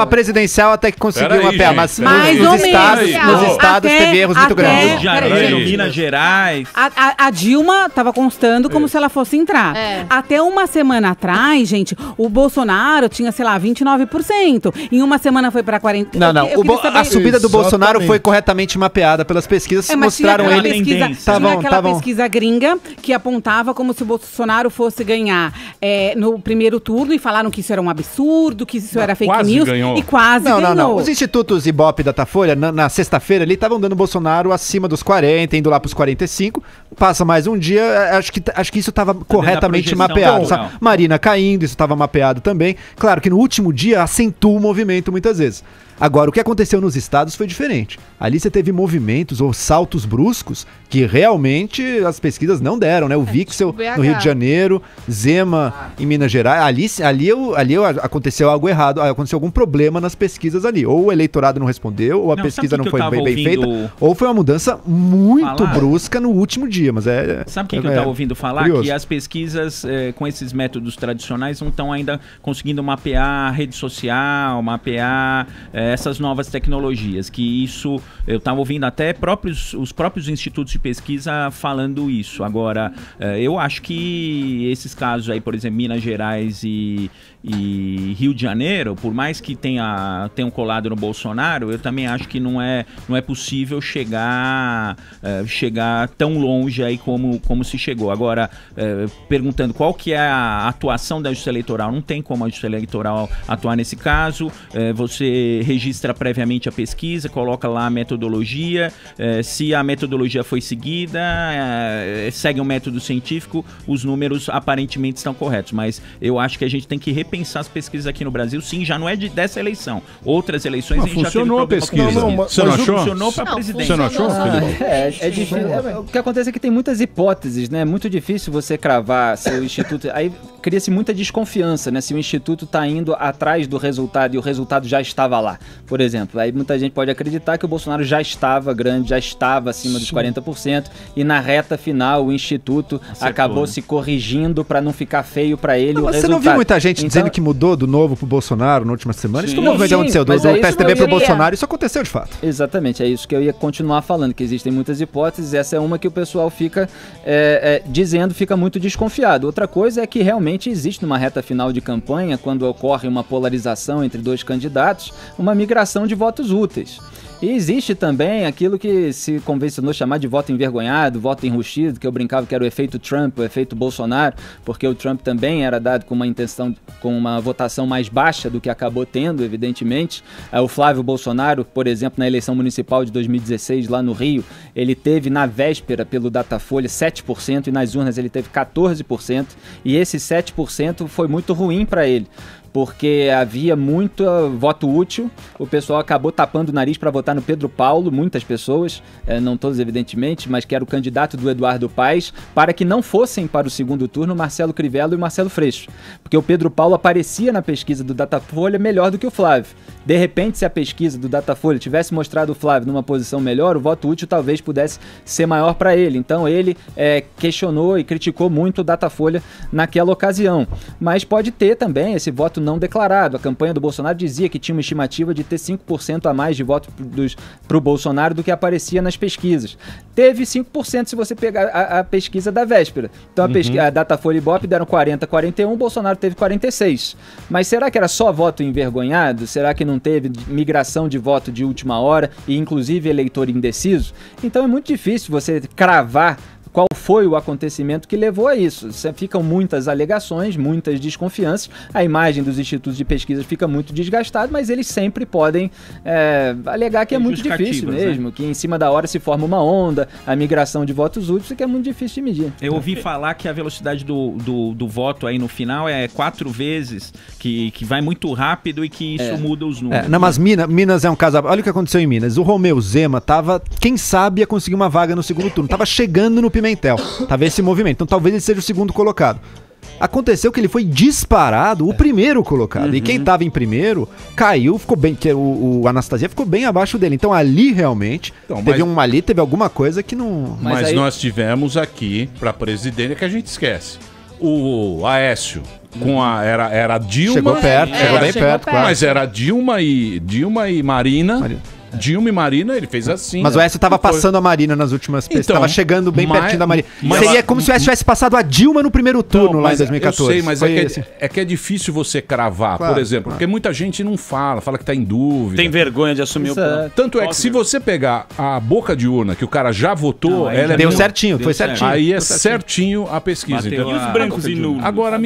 A presidencial até que conseguiu uma pé, mas nos estados teve erros muito grandes. Rio de Janeiro, Minas Gerais. A Dilma estava constando como se ela fosse entrar. Até uma semana atrás, gente, o Bolsonaro tinha, sei lá, 29%. Em uma semana foi para 40%. Não. A subida do Bolsonaro foi corretamente mapeada. mapeada pelas pesquisas, mas mostraram tinha ele. Tinha aquela pesquisa gringa que apontava como se o Bolsonaro fosse ganhar no primeiro turno e falaram que isso era um absurdo, que isso era fake news e quase ganhou. Não. Os institutos Ibope e Datafolha, na sexta-feira ali, estavam dando Bolsonaro acima dos 40, indo lá pros 45. Passa mais um dia, acho que isso estava corretamente mapeado. Marina caindo, isso estava mapeado também. Claro que no último dia acentua o movimento muitas vezes. Agora, o que aconteceu nos estados foi diferente. Ali você teve movimentos ou saltos bruscos que realmente as pesquisas não deram, né? O Wixel no Rio de Janeiro, Zema em Minas Gerais. Ali aconteceu algo errado, aconteceu algum problema nas pesquisas ali. Ou o eleitorado não respondeu, ou a pesquisa não foi bem feita, ou foi uma mudança muito brusca no último dia. Mas sabe o que eu estava ouvindo falar? Curioso. Que as pesquisas com esses métodos tradicionais não estão ainda conseguindo mapear a rede social, mapear essas novas tecnologias, que isso, eu estava ouvindo até os próprios institutos de pesquisa falando isso. Agora, eu acho que esses casos aí, por exemplo, Minas Gerais e Rio de Janeiro, por mais que tenham colado no Bolsonaro, eu também acho que não é possível chegar tão longe aí como se chegou. Agora, perguntando qual que é a atuação da Justiça Eleitoral, não tem como a Justiça Eleitoral atuar nesse caso. Você registra previamente a pesquisa, coloca lá a metodologia, se a metodologia foi seguida, segue um método científico, os números aparentemente estão corretos, mas eu acho que a gente tem que repensar as pesquisas aqui no Brasil, sim, já não é dessa eleição. Outras eleições a gente funcionou já teve a pesquisa. Você não achou? Funcionou para presidente. Você não achou? É difícil. O que acontece é que tem muitas hipóteses, né? É muito difícil você cravar se o Instituto... Aí cria-se muita desconfiança, né? Se o Instituto está indo atrás do resultado e o resultado já estava lá, por exemplo. Aí muita gente pode acreditar que o Bolsonaro já estava grande, já estava acima dos 40% e na reta final o Instituto acabou se corrigindo para não ficar feio para ele o resultado. Você não viu muita gente dizendo que mudou do Novo pro Bolsonaro na última semana? Isso não aconteceu. Do PSDB pro Bolsonaro, isso aconteceu de fato. Exatamente, é isso que eu ia continuar falando, que existem muitas hipóteses, essa é uma que o pessoal fica dizendo, fica muito desconfiado. Outra coisa é que realmente existe numa reta final de campanha, quando ocorre uma polarização entre dois candidatos, uma migração de votos úteis. E existe também aquilo que se convencionou chamar de voto envergonhado, voto enrustido, que eu brincava que era o efeito Trump, o efeito Bolsonaro, porque o Trump também era dado com uma votação mais baixa do que acabou tendo, evidentemente. O Flávio Bolsonaro, por exemplo, na eleição municipal de 2016, lá no Rio, ele teve na véspera, pelo Datafolha, 7% e nas urnas ele teve 14%, e esse 7% foi muito ruim para ele, porque havia muito voto útil, o pessoal acabou tapando o nariz para votar no Pedro Paulo, muitas pessoas, não todos evidentemente, mas que era o candidato do Eduardo Paes, para que não fossem para o segundo turno Marcelo Crivella e Marcelo Freixo, porque o Pedro Paulo aparecia na pesquisa do Datafolha melhor do que o Flávio. De repente, se a pesquisa do Datafolha tivesse mostrado o Flávio numa posição melhor, o voto útil talvez pudesse ser maior para ele. Então ele questionou e criticou muito o Datafolha naquela ocasião. Mas pode ter também esse voto não declarado. A campanha do Bolsonaro dizia que tinha uma estimativa de ter 5% a mais de voto para o Bolsonaro do que aparecia nas pesquisas. Teve 5% se você pegar a pesquisa da véspera. Então a Datafolha e Ibope deram 40-41, o Bolsonaro teve 46. Mas será que era só voto envergonhado? Será que não teve migração de voto de última hora e inclusive eleitor indeciso? Então é muito difícil você cravar qual foi o acontecimento que levou a isso. Ficam muitas alegações, muitas desconfianças, a imagem dos institutos de pesquisa fica muito desgastada, mas eles sempre podem alegar que é muito difícil mesmo, né? Que em cima da hora se forma uma onda, a migração de votos úteis, que é muito difícil de medir. Eu ouvi falar que a velocidade do voto aí no final é 4 vezes, que vai muito rápido e que isso muda os números. Não, mas Minas é um caso... Olha o que aconteceu em Minas. O Romeu Zema tava, quem sabe, ia conseguir uma vaga no segundo turno. Tava chegando no Pimentel. Tava esse movimento. Então talvez ele seja o segundo colocado. Aconteceu que ele foi disparado o primeiro colocado. E quem tava em primeiro caiu, ficou bem... que o Anastasia ficou bem abaixo dele. Então ali realmente teve alguma coisa que não... Mas aí... nós tivemos aqui pra presidente que a gente esquece. O Aécio era Dilma. Chegou perto, chegou bem perto. Mas era Dilma e Marina. Dilma e Marina, ele fez assim. Mas o Écio tava passando a Marina nas últimas pesquisas. Então, Tava chegando bem pertinho da Marina. mas- Seria como se o Écio tivesse passado a Dilma no primeiro turno lá em 2014. Eu sei, mas Foi é esse. que é difícil você cravar, Claro, por exemplo, porque muita gente não fala que tá em dúvida. Tem vergonha de assumir o plano. Tanto é que se você pegar a boca de urna, que o cara já votou, ela deu é certinho, foi certinho. Aí é Foi certinho a pesquisa. Bateu entendeu? a- E os brancos e nulos? Agora,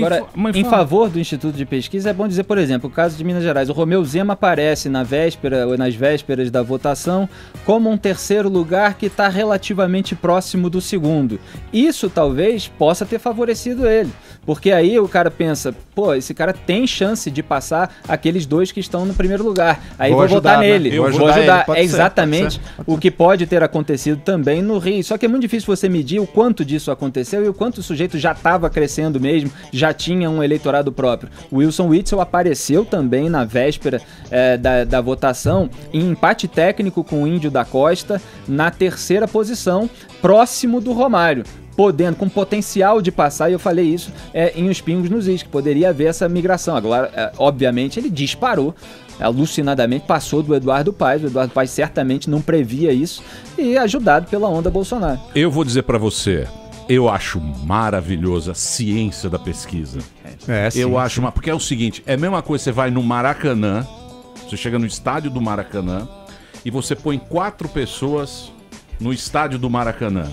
em favor do Instituto de Pesquisa, é bom dizer, por exemplo, o caso de Minas Gerais. O Romeu Zema aparece na véspera ou nas vésperas da votação como um terceiro lugar que está relativamente próximo do segundo. Isso talvez possa ter favorecido ele, porque aí o cara pensa, pô, esse cara tem chance de passar aqueles dois que estão no primeiro lugar. Aí vou votar nele, né? vou Vou ajudar. ajudar ele. Pode É ser, exatamente pode ser. o que pode ter acontecido também no Rio. Só que é muito difícil você medir o quanto disso aconteceu e o quanto o sujeito já estava crescendo mesmo, já tinha um eleitorado próprio. O Wilson Witzel apareceu também na véspera da votação em empate técnico com o Índio da Costa na terceira posição, próximo do Romário, com potencial de passar, e eu falei isso em Os Pingos nos Is, que poderia haver essa migração. Agora, obviamente, ele disparou, alucinadamente, passou do Eduardo Paes. O Eduardo Paes certamente não previa isso, e ajudado pela onda Bolsonaro. Eu vou dizer pra você, eu acho maravilhosa a ciência da pesquisa. Eu acho, porque é o seguinte, é a mesma coisa, você vai no Maracanã, você chega no estádio do Maracanã, e você põe 4 pessoas no estádio do Maracanã.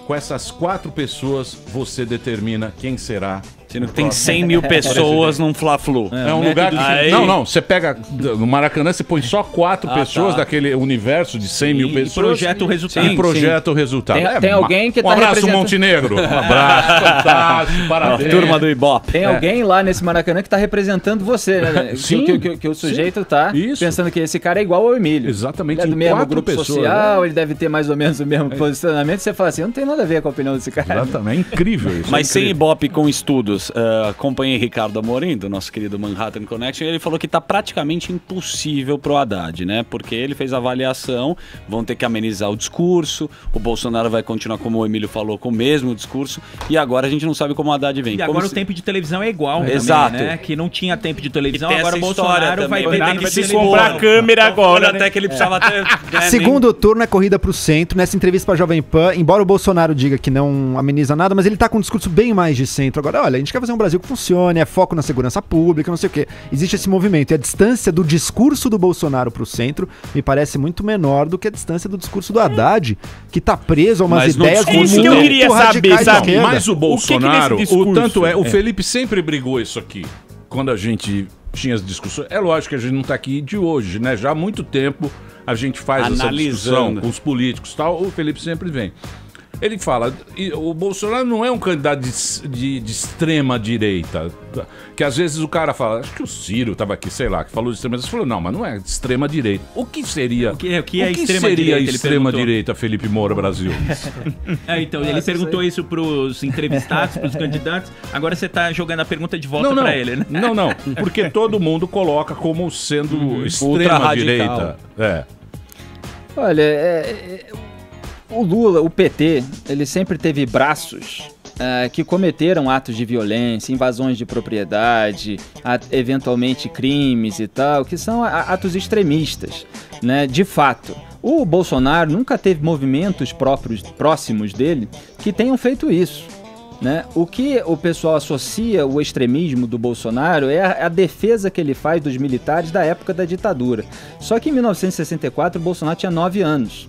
Com essas 4 pessoas, você determina quem será. Sendo que tem 100 mil pessoas num Fla-Flu. É um lugar que... Não, você pega... No Maracanã, você põe só 4 pessoas daquele universo de 100 mil pessoas. E projeta o resultado. E projeta o resultado. Tem alguém que Um abraço, Montenegro. Um abraço, fantástico, parabéns. Turma do Ibope. Tem alguém lá nesse Maracanã que tá representando você, né? Sim, que o sujeito tá pensando que esse cara é igual ao Emílio. Exatamente. Ele é do mesmo 4 grupo pessoas, social, ele deve ter mais ou menos o mesmo posicionamento. Você fala assim, não tem nada a ver com a opinião desse cara. Exatamente, é incrível isso. Mas sem Ibope com estudos, acompanhei Ricardo Amorim, do nosso querido Manhattan Connection, ele falou que tá praticamente impossível pro Haddad, né? Porque ele fez a avaliação, vão ter que amenizar o discurso, o Bolsonaro vai continuar, como o Emílio falou, com o mesmo discurso, e agora a gente não sabe como o Haddad vem. E agora o tempo de televisão é igual. Exato. Também, né? Que não tinha tempo de televisão, E tem agora o essa história Bolsonaro vai também, ter né? tempo de Se televisão. comprar câmera agora, Até que ele precisava ter... Segundo turno é corrida pro centro. Nessa entrevista pra Jovem Pan, embora o Bolsonaro diga que não ameniza nada, mas ele tá com um discurso bem mais de centro. Agora, olha, a gente quer fazer um Brasil que funcione, é foco na segurança pública, não sei o quê. Existe esse movimento. E a distância do discurso do Bolsonaro pro centro me parece muito menor do que a distância do discurso do Haddad, que tá preso a umas ideias isso que eu queria saber, sabe? Mas o Bolsonaro, o tanto é, o Felipe sempre brigou isso aqui. Quando a gente tinha as discussões, é lógico que a gente não tá aqui de hoje, né? Já há muito tempo a gente faz essa discussão com os políticos e tal, o Felipe sempre vem. Ele fala, o Bolsonaro não é um candidato de extrema direita, que às vezes o cara fala, acho que o Ciro estava aqui, sei lá, que falou de extrema direita, falou, não, mas não é de extrema direita. O que seria, o que é extrema direita, Felipe Moura, Brasil? Então, ele perguntou isso pros entrevistados, pros candidatos, agora você tá jogando a pergunta de volta pra ele, né? Não, porque todo mundo coloca como sendo extrema direita. Olha, o Lula, o PT, ele sempre teve braços que cometeram atos de violência, invasões de propriedade, eventualmente crimes e tal, que são atos extremistas, né? De fato. O Bolsonaro nunca teve movimentos próximos dele que tenham feito isso, né? O que o pessoal associa o extremismo do Bolsonaro é a defesa que ele faz dos militares da época da ditadura. Só que em 1964 o Bolsonaro tinha 9 anos.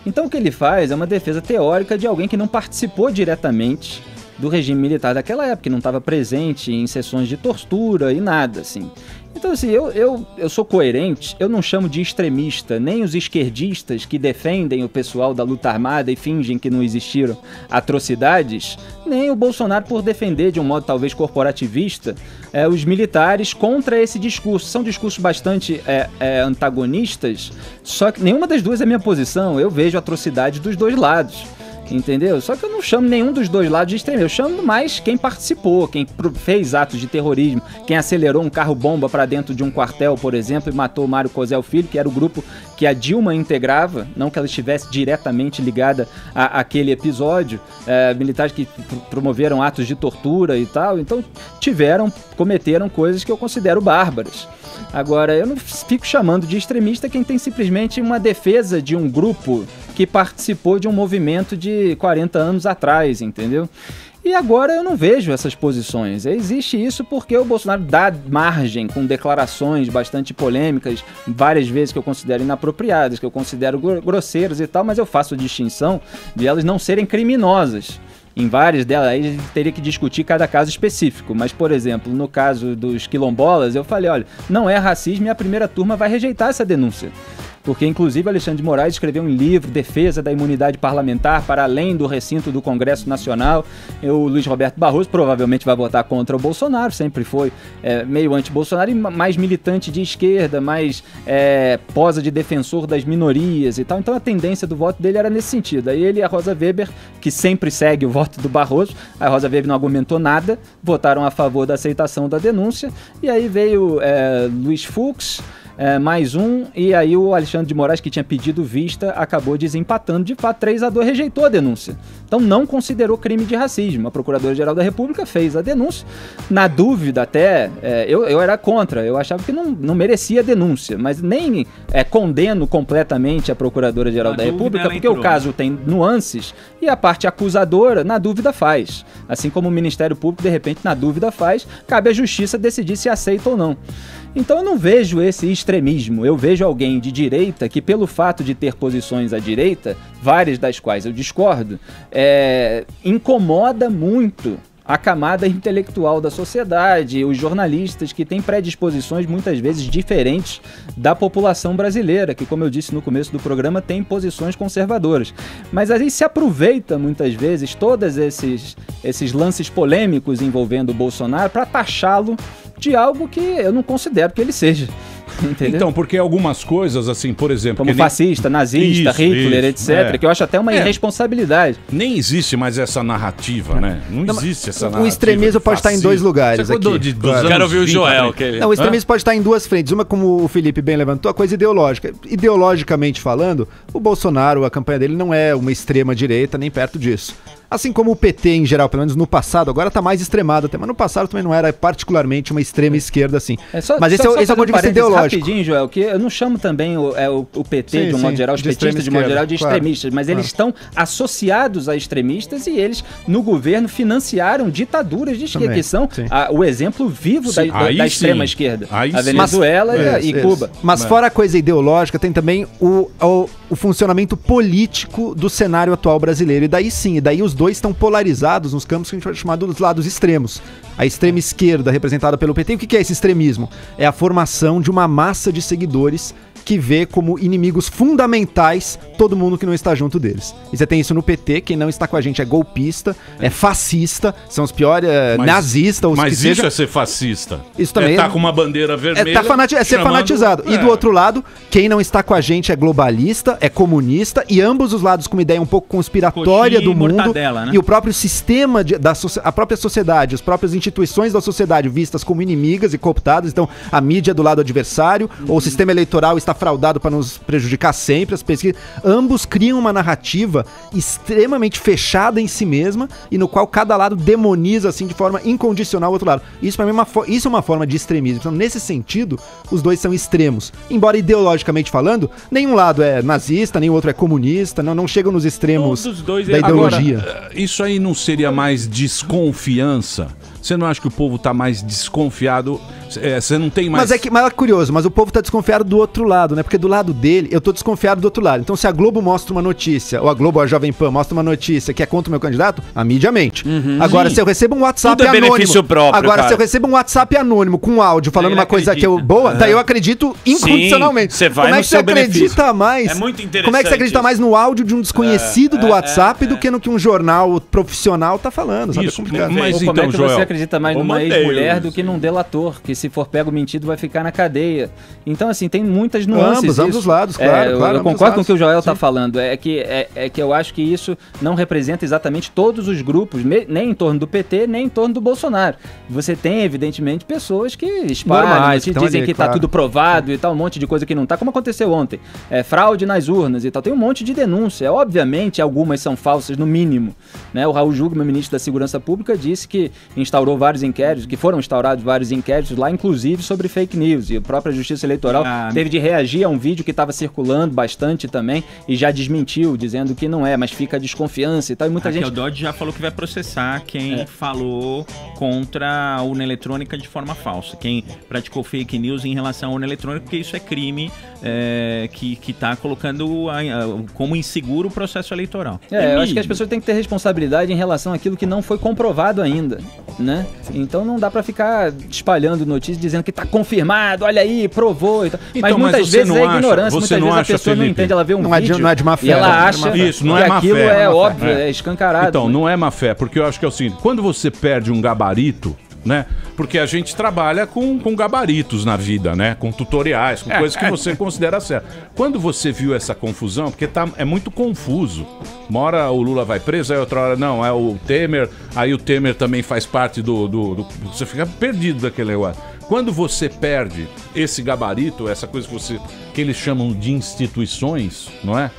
Então o que ele faz é uma defesa teórica de alguém que não participou diretamente do regime militar daquela época, que não estava presente em sessões de tortura e nada, assim. Então, assim, eu sou coerente, eu não chamo de extremista nem os esquerdistas que defendem o pessoal da luta armada e fingem que não existiram atrocidades, nem o Bolsonaro por defender, de um modo talvez corporativista, os militares contra esse discurso. São discursos bastante antagonistas, só que nenhuma das duas é minha posição, eu vejo atrocidades dos dois lados. Entendeu? Só que eu não chamo nenhum dos dois lados de extremismo. Eu chamo mais quem participou, quem fez atos de terrorismo, quem acelerou um carro-bomba para dentro de um quartel, por exemplo, e matou o Mário Cosel Filho, que era o grupo que a Dilma integrava, não que ela estivesse diretamente ligada àquele episódio. Militares que promoveram atos de tortura e tal, então cometeram coisas que eu considero bárbaras. Agora, eu não fico chamando de extremista quem tem simplesmente uma defesa de um grupo que participou de um movimento de 40 anos atrás, entendeu? E agora eu não vejo essas posições. Existe isso porque o Bolsonaro dá margem com declarações bastante polêmicas, várias vezes que eu considero inapropriadas, que eu considero grosseiras e tal, mas eu faço distinção de elas não serem criminosas. Em várias delas, aí a gente teria que discutir cada caso específico. Mas, por exemplo, no caso dos quilombolas, eu falei, olha, não é racismo e a primeira turma vai rejeitar essa denúncia. Porque, inclusive, Alexandre de Moraes escreveu um livro, Defesa da Imunidade Parlamentar, para além do recinto do Congresso Nacional. O Luiz Roberto Barroso provavelmente vai votar contra o Bolsonaro, sempre foi meio anti-Bolsonaro e mais militante de esquerda, mais posa de defensor das minorias e tal. Então a tendência do voto dele era nesse sentido. Aí ele e a Rosa Weber, que sempre segue o voto do Barroso, a Rosa Weber não argumentou nada, votaram a favor da aceitação da denúncia, e aí veio Luiz Fux, mais um, e aí o Alexandre de Moraes, que tinha pedido vista, acabou desempatando, de fato 3-2, rejeitou a denúncia. Então não considerou crime de racismo. A Procuradora-Geral da República fez a denúncia. Na dúvida até, eu era contra, eu achava que não merecia a denúncia, mas nem condeno completamente a Procuradora-Geral da República, porque o caso tem nuances e a parte acusadora, na dúvida, faz. Assim como o Ministério Público, de repente, na dúvida faz, cabe à Justiça decidir se aceita ou não. Então eu não vejo esse extremismo, eu vejo alguém de direita que, pelo fato de ter posições à direita, várias das quais eu discordo, incomoda muito a camada intelectual da sociedade, os jornalistas que têm predisposições muitas vezes diferentes da população brasileira, que, como eu disse no começo do programa, tem posições conservadoras. Mas aí se aproveita muitas vezes todos esses lances polêmicos envolvendo o Bolsonaro para taxá-lo de algo que eu não considero que ele seja. Entendeu? Então, porque algumas coisas, assim, por exemplo... Como fascista, nazista, Hitler, etc., que eu acho até uma irresponsabilidade. Nem existe mais essa narrativa, né? Não existe essa narrativa. O extremismo pode estar em dois lugares aqui. Quero ouvir o Joel. Não, o extremismo pode estar em duas frentes. Uma, como o Felipe bem levantou, a coisa ideológica. Ideologicamente falando, o Bolsonaro, a campanha dele não é uma extrema-direita, nem perto disso. Assim como o PT em geral, pelo menos no passado, agora tá mais extremado até, mas no passado também não era particularmente uma extrema esquerda assim. Mas esse é o ponto de vista ideológico. Rapidinho, Joel, que eu não chamo também o PT de um modo geral, os petistas de um modo geral, de extremistas, mas eles estão associados a extremistas e eles, no governo, financiaram ditaduras de esquerda, que são o exemplo vivo da extrema esquerda. A Venezuela e Cuba. Mas fora a coisa ideológica, tem também o funcionamento político do cenário atual brasileiro. E daí os dois estão polarizados nos campos que a gente vai chamar dos lados extremos. A extrema esquerda, representada pelo PT, o que é esse extremismo? É a formação de uma massa de seguidores que vê como inimigos fundamentais todo mundo que não está junto deles. E você tem isso no PT, quem não está com a gente é golpista, é fascista, são os piores, nazista, ou mas que isso seja. É ser fascista. Isso também tá com uma bandeira vermelha. É ser fanatizado. E do outro lado, quem não está com a gente é globalista, é comunista, e ambos os lados com uma ideia um pouco conspiratória do mundo. Né? E o próprio sistema, a própria sociedade, as próprias instituições da sociedade vistas como inimigas e cooptadas. Então, a mídia do lado adversário, ou o sistema eleitoral está fraudado para nos prejudicar sempre, as pesquisas. Ambos criam uma narrativa extremamente fechada em si mesma e no qual cada lado demoniza assim de forma incondicional o outro lado. Isso para mim é uma forma de extremismo. Então, nesse sentido, os dois são extremos. Embora ideologicamente falando, nenhum lado é nazista, nem o outro é comunista, não chegam nos extremos da ideologia. Agora, isso aí não seria mais desconfiança? Você não acha que o povo tá mais desconfiado? Você não tem mais... Mas é curioso, mas o povo tá desconfiado do outro lado, né? Porque do lado dele, eu tô desconfiado do outro lado. Então se a Globo mostra uma notícia, ou a Globo ou a Jovem Pan mostra uma notícia que é contra o meu candidato, a mídia mente. Agora, se eu recebo um WhatsApp anônimo... Se eu recebo um WhatsApp anônimo com áudio falando uma coisa que é boa, daí eu acredito incondicionalmente. Você vai Como é que você acredita mais? É muito interessante. Como é que você acredita mais no áudio de um desconhecido do WhatsApp do que no que um jornal profissional tá falando? Sabe? Isso, é complicado. mas Como então, é que Joel, você acredita mais numa ex-mulher do que num delator, que se for pego mentido vai ficar na cadeia. Então, assim, tem muitas nuances. Ambos os lados, claro. Eu concordo com o que o Joel está falando. É que eu acho que isso não representa exatamente todos os grupos, nem em torno do PT, nem em torno do Bolsonaro. Você tem, evidentemente, pessoas que espalham, que dizem que está tudo provado e tal, um monte de coisa que não está, como aconteceu ontem. Fraude nas urnas e tal. Tem um monte de denúncia. Obviamente, algumas são falsas, no mínimo. Né? O Raul Jungmann, ministro da Segurança Pública, disse que instaurou vários inquéritos, que foram instaurados vários inquéritos lá, inclusive sobre fake news. E a própria Justiça Eleitoral teve de reagir a um vídeo que estava circulando bastante também e já desmentiu, dizendo que não é, mas fica a desconfiança e tal. E muita gente... O Dodge já falou que vai processar quem falou contra a urna eletrônica de forma falsa, quem praticou fake news em relação à urna eletrônica, porque isso é crime que está colocando como inseguro o processo eleitoral. Eu acho que as pessoas têm que ter responsabilidade em relação àquilo que não foi comprovado ainda, né? Então não dá pra ficar espalhando notícias dizendo que tá confirmado, olha aí, provou e tal. Então, mas muitas vezes é ignorância, muitas vezes a pessoa não entende, ela vê um vídeo não é de má fé, e ela acha isso, não que é má aquilo fé, é óbvio, é escancarado. Então, não é má fé, porque eu acho que é o seguinte, quando você perde um gabarito, né? Porque a gente trabalha com gabaritos na vida, né? Com tutoriais, com coisas que você considera certo. Quando você viu essa confusão, porque é muito confuso. Uma hora o Lula vai preso, aí outra hora não, é o Temer, aí o Temer também faz parte do você fica perdido daquele negócio. Quando você perde esse gabarito, essa coisa que eles chamam de instituições, não é?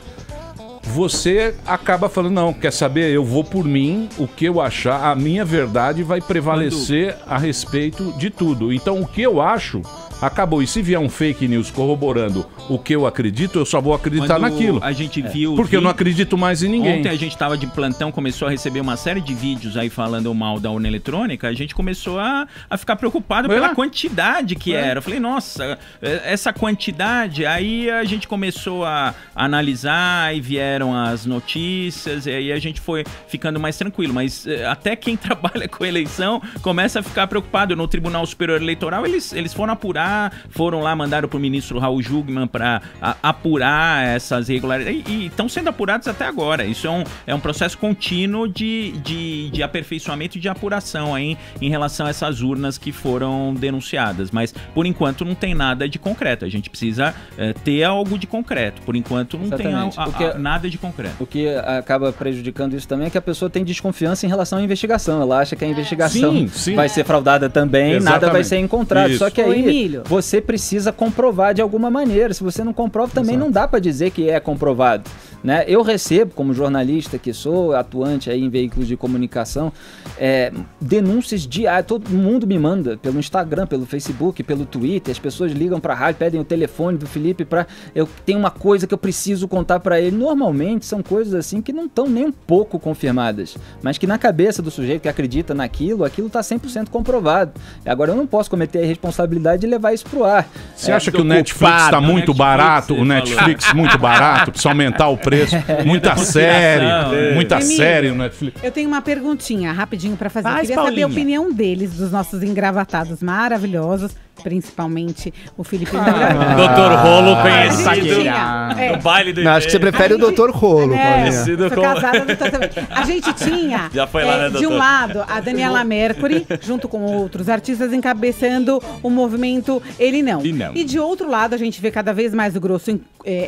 Você acaba falando, não, quer saber, eu vou por mim, o que eu achar, a minha verdade vai prevalecer a respeito de tudo. Então o que eu acho, acabou. E se vier um fake news corroborando o que eu acredito, eu só vou acreditar naquilo. A gente viu... Porque eu não acredito mais em ninguém. Ontem a gente estava de plantão, começou a receber uma série de vídeos aí falando mal da urna eletrônica, a gente começou a ficar preocupado pela quantidade que era. Eu falei, nossa, essa quantidade, aí a gente começou a analisar e vieram as notícias, e aí a gente foi ficando mais tranquilo. Mas até quem trabalha com eleição começa a ficar preocupado. No Tribunal Superior Eleitoral, eles foram apurar, foram lá, mandaram pro ministro Raul Jungmann para apurar essas irregularidades e estão sendo apurados até agora. Isso é um processo contínuo de aperfeiçoamento e de apuração aí em relação a essas urnas que foram denunciadas. Mas, por enquanto, não tem nada de concreto. A gente precisa ter algo de concreto. Por enquanto, não tem nada de concreto. O que acaba prejudicando isso também é que a pessoa tem desconfiança em relação à investigação. Ela acha que a investigação vai ser fraudada também, nada vai ser encontrado. Isso. Só que aí você precisa comprovar de alguma maneira. Se você não comprova, também não dá para dizer que é comprovado, né? Eu recebo, como jornalista que sou, atuante aí em veículos de comunicação, denúncias diárias. Todo mundo me manda pelo Instagram, pelo Facebook, pelo Twitter. As pessoas ligam para a rádio, pedem o telefone do Felipe eu tenho uma coisa que eu preciso contar para ele. Normalmente são coisas assim que não estão nem um pouco confirmadas, mas que na cabeça do sujeito que acredita naquilo, aquilo está 100% comprovado. Agora eu não posso cometer a irresponsabilidade de levar isso pro ar. Você acha que o Netflix está muito barato? O Netflix muito barato? Precisa aumentar o preço. Muita série no Netflix. Eu tenho uma perguntinha rapidinho para fazer. Queria saber a opinião deles, dos nossos engravatados maravilhosos, principalmente o Felipe. Doutor Rolo, conhecido no baile do Acho que você prefere o Doutor Rolo, Paulinha. Sou casada no também. A gente tinha, já foi lá, né, de um lado, a Daniela Mercury, junto com outros artistas, encabeçando o movimento Ele Não. E de outro lado, a gente vê cada vez mais o grosso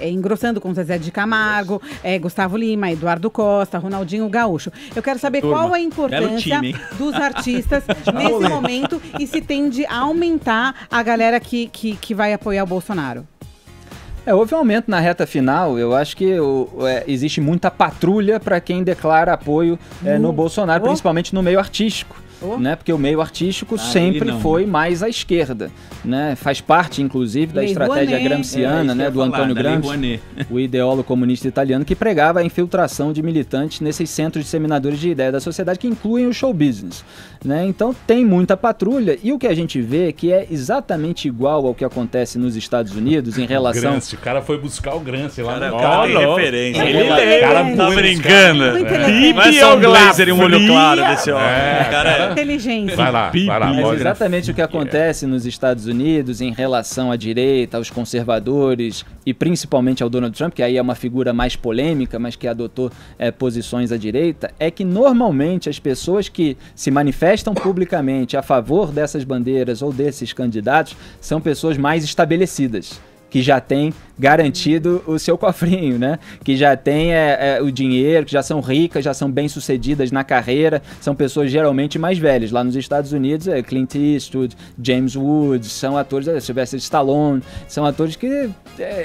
engrossando com Zezé de Camargo, Gustavo Lima, Eduardo Costa, Ronaldinho Gaúcho. Eu quero saber qual a importância dos artistas nesse momento e se tende a aumentar a galera que vai apoiar o Bolsonaro. Houve um aumento na reta final. Eu acho que existe muita patrulha para quem declara apoio no Bolsonaro, principalmente no meio artístico. Né? Porque o meio artístico sempre foi mais à esquerda, né? Faz parte, inclusive, da estratégia gramsciana, né? Do Antônio Gramsci, o ideólogo comunista italiano, que pregava a infiltração de militantes nesses centros disseminadores de ideia da sociedade que incluem o show business, né? Então tem muita patrulha, e o que a gente vê que é exatamente igual ao que acontece nos Estados Unidos em relação... Gramsci, o cara foi buscar o Gramsci lá no cara tem referência. Ele tá brincando. Não é só um blazer e um olho claro desse homem. Cara inteligência. Vai lá. Mas exatamente o que acontece nos Estados Unidos em relação à direita, aos conservadores e principalmente ao Donald Trump, que aí é uma figura mais polêmica, mas que adotou posições à direita, é que normalmente as pessoas que se manifestam publicamente a favor dessas bandeiras ou desses candidatos são pessoas mais estabelecidas. que já tem garantido o seu cofrinho, né? Que já tem o dinheiro, que já são ricas, já são bem-sucedidas na carreira, são pessoas geralmente mais velhas. Lá nos Estados Unidos é Clint Eastwood, James Woods, são atores, Sylvester Stallone, são atores que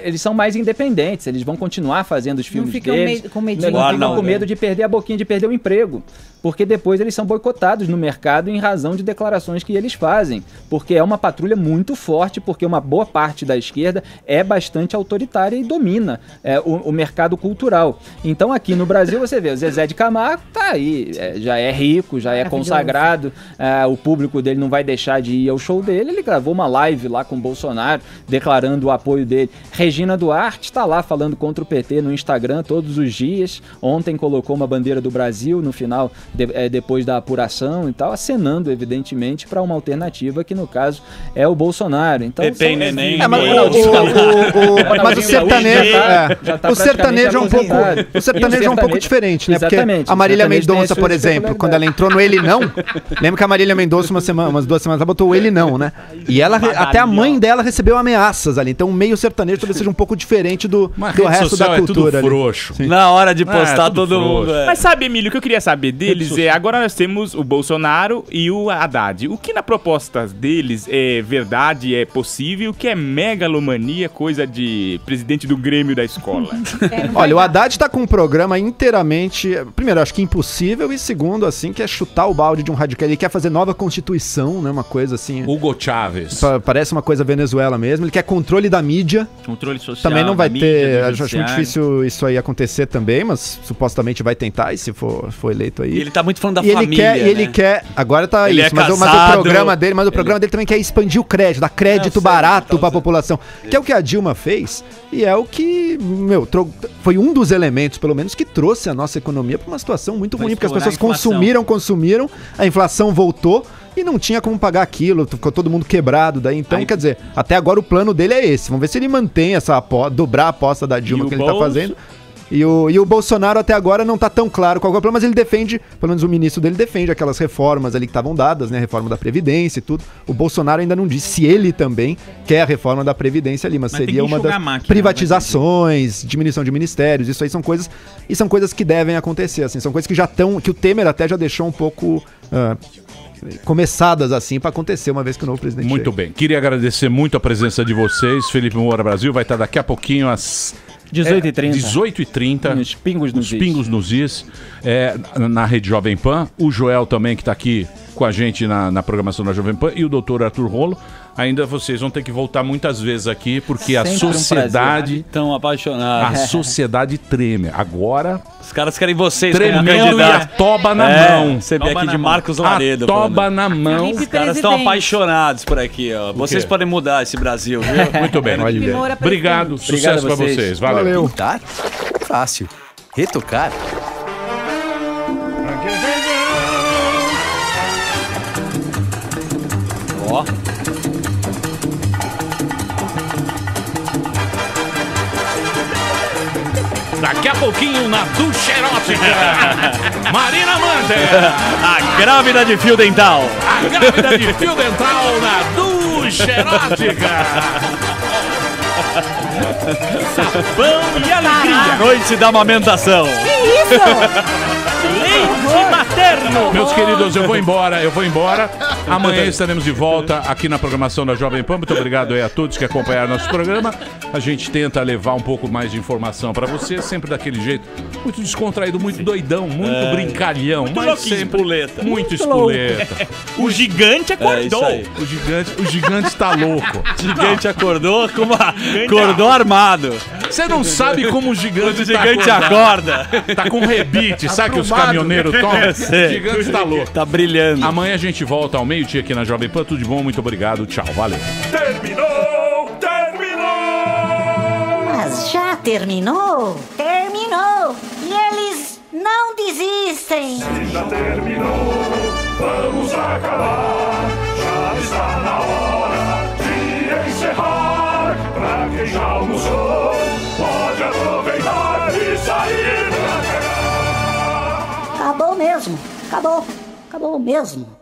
eles são mais independentes, eles vão continuar fazendo os filmes deles. Com medo, não ficam com medo de perder a boquinha, de perder o emprego. Porque depois eles são boicotados no mercado em razão de declarações que eles fazem. Porque é uma patrulha muito forte, porque uma boa parte da esquerda é bastante autoritária e domina o mercado cultural. Então aqui no Brasil você vê, o Zezé de Camargo tá aí, já é rico, já é consagrado, o público dele não vai deixar de ir ao show dele, ele gravou uma live lá com o Bolsonaro, declarando o apoio dele. Regina Duarte está lá falando contra o PT no Instagram todos os dias, ontem colocou uma bandeira do Brasil no final, depois da apuração e tal, acenando evidentemente para uma alternativa que no caso é o Bolsonaro. Então, mas o sertanejo, o sertanejo é um pouco diferente, né? Porque a Marília Mendonça, por exemplo, quando ela entrou no Ele Não, lembra que a Marília Mendonça umas 2 semanas ela botou o Ele Não, né? E ela, até a mãe dela recebeu ameaças ali. Então o meio sertanejo talvez seja um pouco diferente do resto da cultura. É tudo frouxo. Na hora de postar todo mundo. Mas sabe, Emílio, o que eu queria saber deles agora nós temos o Bolsonaro e o Haddad. O que na proposta deles é verdade, é possível, o que é megalomania, coisa de presidente do Grêmio da escola? Olha, o Haddad tá com um programa inteiramente, primeiro, acho que impossível, e segundo, assim, que é chutar o balde de um radical. Ele quer fazer nova constituição, né, uma coisa assim... Hugo Chávez. Parece uma coisa Venezuela mesmo. Ele quer controle da mídia. Controle social. Também não vai ter, acho muito difícil isso aí acontecer também, mas supostamente vai tentar, e se for eleito aí. E ele tá muito falando da família, ele quer, agora tá ele isso, mas o programa dele também quer expandir o crédito, dar crédito barato pra população, que é o que a Dilma fez, e é o que, foi um dos elementos, pelo menos, que trouxe a nossa economia pra uma situação muito ruim, porque as pessoas consumiram, a inflação voltou, e não tinha como pagar aquilo, ficou todo mundo quebrado daí. Então, quer dizer, até agora o plano dele é esse. Vamos ver se ele mantém dobrar a aposta da Dilma que ele tá fazendo. E o Bolsonaro até agora não tá tão claro qual é o plano, mas ele defende, pelo menos o ministro dele defende aquelas reformas ali que estavam dadas, né? A reforma da Previdência e tudo. O Bolsonaro ainda não disse se ele também quer a reforma da Previdência ali, mas seria uma das privatizações, diminuição de ministérios, isso aí são coisas que devem acontecer, assim, são coisas que já estão, que o Temer até já deixou um pouco... começadas assim para acontecer uma vez que o novo presidente Muito bem, queria agradecer muito a presença de vocês. Felipe Moura Brasil vai estar daqui a pouquinho às 18h30. Os Pingos nos Is. Na Rede Jovem Pan. O Joel também, que está aqui com a gente na programação da Jovem Pan. E o doutor Arthur Rolo. Ainda vocês vão ter que voltar muitas vezes aqui, porque a sociedade... Tão apaixonada. A sociedade treme. Agora... Os caras querem vocês como candidato. E a toba na mão. Você vê aqui de Marcos Laredo. A toba na mão. Os caras estão apaixonados por aqui, ó. Vocês podem mudar esse Brasil, viu? Muito bem. Obrigado. Sucesso pra vocês. Valeu. Pintar? Fácil. Retocar? Ó. Daqui a pouquinho na Ducha Erótica. Marina Mander. A grávida de fio dental. A grávida de fio dental na Ducha Erótica. Sabão e alegria. Noite da amamentação. Que isso? Leite materno. Meus queridos, eu vou embora. Amanhã estaremos de volta aqui na programação da Jovem Pan. Muito obrigado aí a todos que acompanharam nosso programa. A gente tenta levar um pouco mais de informação pra você, sempre daquele jeito, muito descontraído, muito doidão, muito brincalhão, muito mas sempre espoleta. Muito espoleta. O gigante acordou. O gigante está louco. O gigante acordou acordou armado. Você não sabe como o gigante acorda. Tá com rebite, sabe que os caminhoneiros tomam? O gigante está louco. Tá brilhando. Amanhã a gente volta ao meio-dia aqui na Jovem Pan. Tudo de bom, muito obrigado. Tchau, valeu. Terminou! Mas já terminou? Terminou! E eles não desistem! Se já terminou, vamos acabar. Já está na hora de encerrar. Pra quem já almoçou, pode aproveitar e sair pra cagar. Acabou mesmo! Acabou! Acabou mesmo!